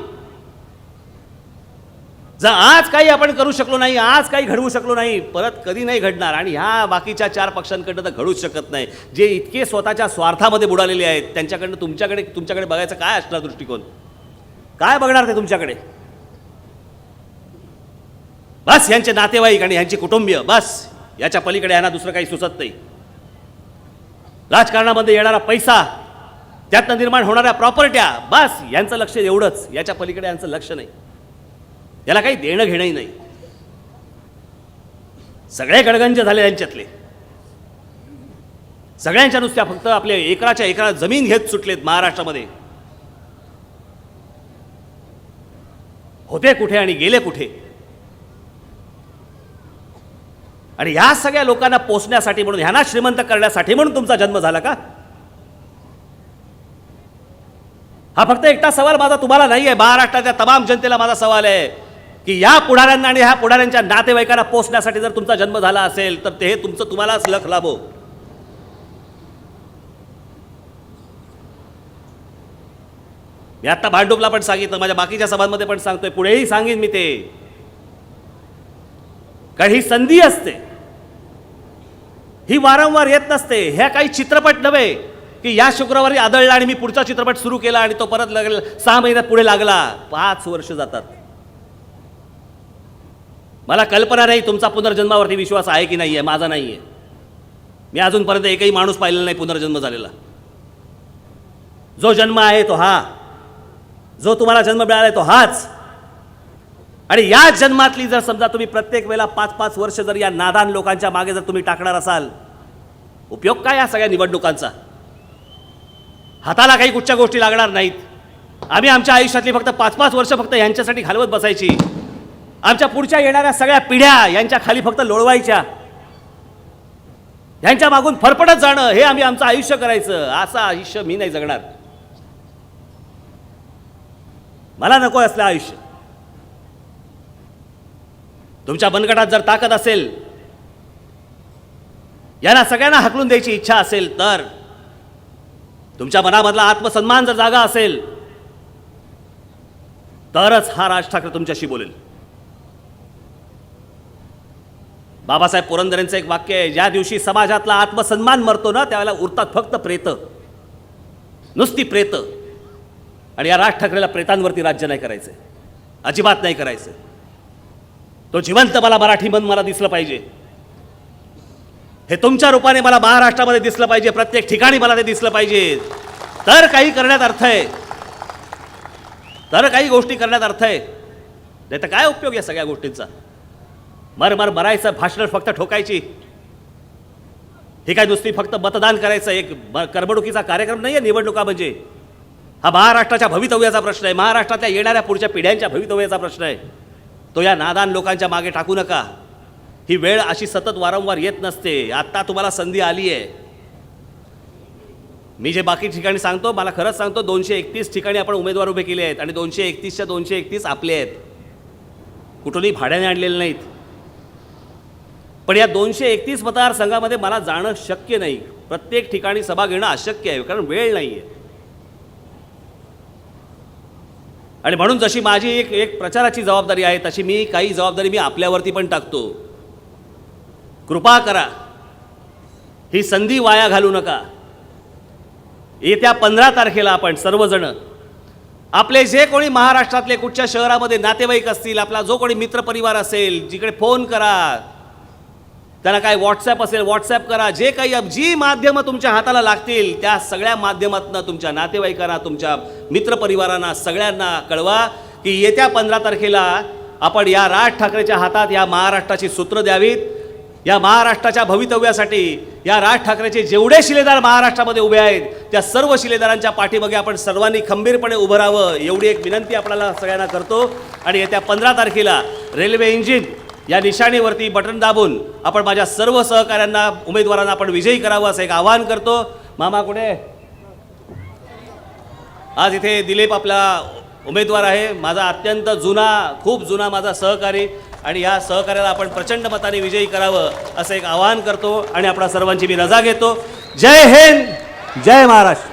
जर आज काही आपण करू शकलो नाही, आज काही घडवू शकलो नाही, परत कधी नाही घडणार. आणि ह्या बाकीच्या 4 पक्षांकडनं तर घडूच शकत नाही. जे इतके स्वतःच्या स्वार्थामध्ये बुडालेले आहेत, त्यांच्याकडनं तुमच्याकडे बघायचं काय असणार दृष्टिकोन? काय बघणार ते तुमच्याकडे? बस यांचे नातेवाईक आणि यांची कुटुंबीय, बस याच्या पलीकडे यांना दुसरं काही सुचत नाही. राजकारणामध्ये येणारा पैसा, त्यातनं निर्माण होणाऱ्या प्रॉपर्ट्या, बस यांचं लक्ष एवढंच. याच्या पलीकडे यांचं लक्ष नाही. याला काही देणं घेणंही नाही. सगळे गडगंज झाले यांच्यातले. सगळ्यांच्या नुसत्या फक्त आपले एकराच्या एकरा जमीन घेत सुटलेत महाराष्ट्रामध्ये. होते कुठे आणि गेले कुठे? आणि ह्या सगळ्या लोकांना पोचण्यासाठी म्हणून, ह्यांना श्रीमंत करण्यासाठी म्हणून तुमचा जन्म झाला का? हा फक्त एकटा सवाल माझा तुम्हाला नाही आहे, महाराष्ट्राच्या तमाम जनतेला माझा सवाल आहे की या पुढाऱ्यांना आणि ह्या पुढाऱ्यांच्या नातेवाईकांना पोचण्यासाठी जर तुमचा जन्म झाला असेल तर ते तुमचं तुम्हालाच लख लाभो. मी आता भांडुपला पण सांगितलं, माझ्या बाकीच्या सभांमध्ये पण सांगतोय, पुढेही सांगेन मी ते. कारण ही संधी असते, ही वारंवार येत नसते. ह्या काही चित्रपट नव्हे की या शुक्रवारी आदळला आणि मी पुढचा चित्रपट सुरू केला आणि तो परत 6 महिन्यात पुढे लागला. 5 वर्ष जातात. मला कल्पना नाही तुमचा पुनर्जन्मावरती विश्वास आहे की नाही आहे. माझा नाही आहे. मी अजूनपर्यंत एकही माणूस पाहिलेला नाही पुनर्जन्म झालेला. जो जन्म आहे तो हा, जो तुम्हाला जन्म मिळाला आहे तो हाच. आणि या जन्मातली जर समजा तुम्ही प्रत्येक वेळेला 5-5 वर्ष जर या नादान लोकांच्या मागे जर तुम्ही टाकणार असाल, उपयोग काय या सगळ्या निवडणुकांचा? हाताला काही कुठच्या गोष्टी लागणार नाहीत. आम्ही आमच्या आयुष्यातली फक्त 5-5 वर्ष फक्त यांच्यासाठी घालवत बसायची. आमच्या पुढच्या येणाऱ्या सगळ्या पिढ्या यांच्या खाली फक्त लोळवायच्या, यांच्या मागून फरफडत जाणं, हे आम्ही आमचं आयुष्य करायचं. असं आयुष्य मी नाही जगणार. मला नको असलं आयुष्य. तुमच्या मनगटात जर ताकद असेल, यांना सगळ्यांना हकलून द्यायची इच्छा असेल, तर तुमच्या मनामधला आत्मसन्मान जर जागा असेल, तरच हा राज ठाकरे तुमच्याशी बोलेल. बाबासाहेब पुरंदरेंचं एक वाक्य आहे, ज्या दिवशी समाजातला आत्मसन्मान मरतो ना, त्यावेळेला उरतात फक्त प्रेत, नुसती प्रेत. आणि या राज ठाकरेला प्रेतांवरती राज्य नाही करायचं, अजिबात नाही करायचं. तो जिवंत मला मराठी मन मला दिसलं पाहिजे. हे तुमच्या रूपाने मला महाराष्ट्रामध्ये दिसलं पाहिजे, प्रत्येक ठिकाणी मला ते दिसलं पाहिजे. तर काही करण्यात अर्थ आहे, तर काही गोष्टी करण्यात अर्थ आहे. नाही तर काय उपयोग या सगळ्या गोष्टींचा? मरायचं, भाषण फक्त ठोकायची. हे काय नुसती फक्त मतदान करायचं, एक करमणुकीचा कार्यक्रम नाही आहे निवडणुका म्हणजे. हा महाराष्ट्राच्या भवितव्याचा प्रश्न आहे, महाराष्ट्रातल्या येणाऱ्या पुढच्या पिढ्यांच्या भवितव्याचा प्रश्न आहे. तो या नादान लोकांच्या मागे टाकू नका. ही वेळ अशी सतत वारंवार येत नसते. आत्ता तुम्हाला संधी आली आहे. मी जे बाकी ठिकाणी सांगतो, मला खरंच सांगतो, 231 ठिकाणी आपण उमेदवार उभे केले आहेत आणि 231च्या 231 आपले आहेत, कुठूनही भाड्याने आणलेले नाहीत. पण या 231 मतदारसंघामध्ये मला जाणं शक्य नाही. प्रत्येक ठिकाणी सभा घेणं अशक्य आहे, कारण वेळ नाही आहे. आणि म्हणून जशी माझी एक प्रचाराची जबाबदारी आहे, तशी मी काही जबाबदारी मी आपल्यावरती पण टाकतो. कृपा करा, ही संधी वाया घालू नका. येत्या 15 तारखेला आपण सर्वजण आपले जे कोणी महाराष्ट्रातले कुठच्या शहरामध्ये नातेवाईक असतील, आपला जो कोणी मित्रपरिवार असेल, जिकडे फोन करा, त्यांना काय व्हॉट्सॲप असेल व्हॉट्सॲप करा, जे काही जी माध्यमं तुमच्या हाताला लागतील त्या सगळ्या माध्यमातून तुमच्या नातेवाईकांना, तुमच्या मित्रपरिवारांना सगळ्यांना कळवा की येत्या 15 तारखेला आपण या राज ठाकरेच्या हातात या महाराष्ट्राची सूत्र द्यावीत. या महाराष्ट्राच्या भवितव्यासाठी या राज ठाकरेचे जेवढे शिलेदार महाराष्ट्रामध्ये उभे आहेत त्या सर्व शिलेदारांच्या पाठीमागे आपण सर्वांनी खंबीरपणे उभं राहावं, एवढी एक विनंती आपल्याला सगळ्यांना करतो. आणि येत्या 15 तारखेला रेल्वे इंजिन या निशाणीवरती बटन दाबून आपण माझ्या सर्व सहकाऱ्यांना, उमेदवारांना आपण विजयी करावं असं एक आवाहन करतो. मामा कुठे? आज इथे दिलीप आपला उमेदवार आहे, माझा अत्यंत जुना, खूप जुना माझा सहकारी, आणि या सहकार्याला आपण प्रचंड मताने विजयी करावं असं एक आवाहन करतो आणि आपणा सर्वांची मी रजा घेतो. जय हिंद, जय महाराष्ट्र.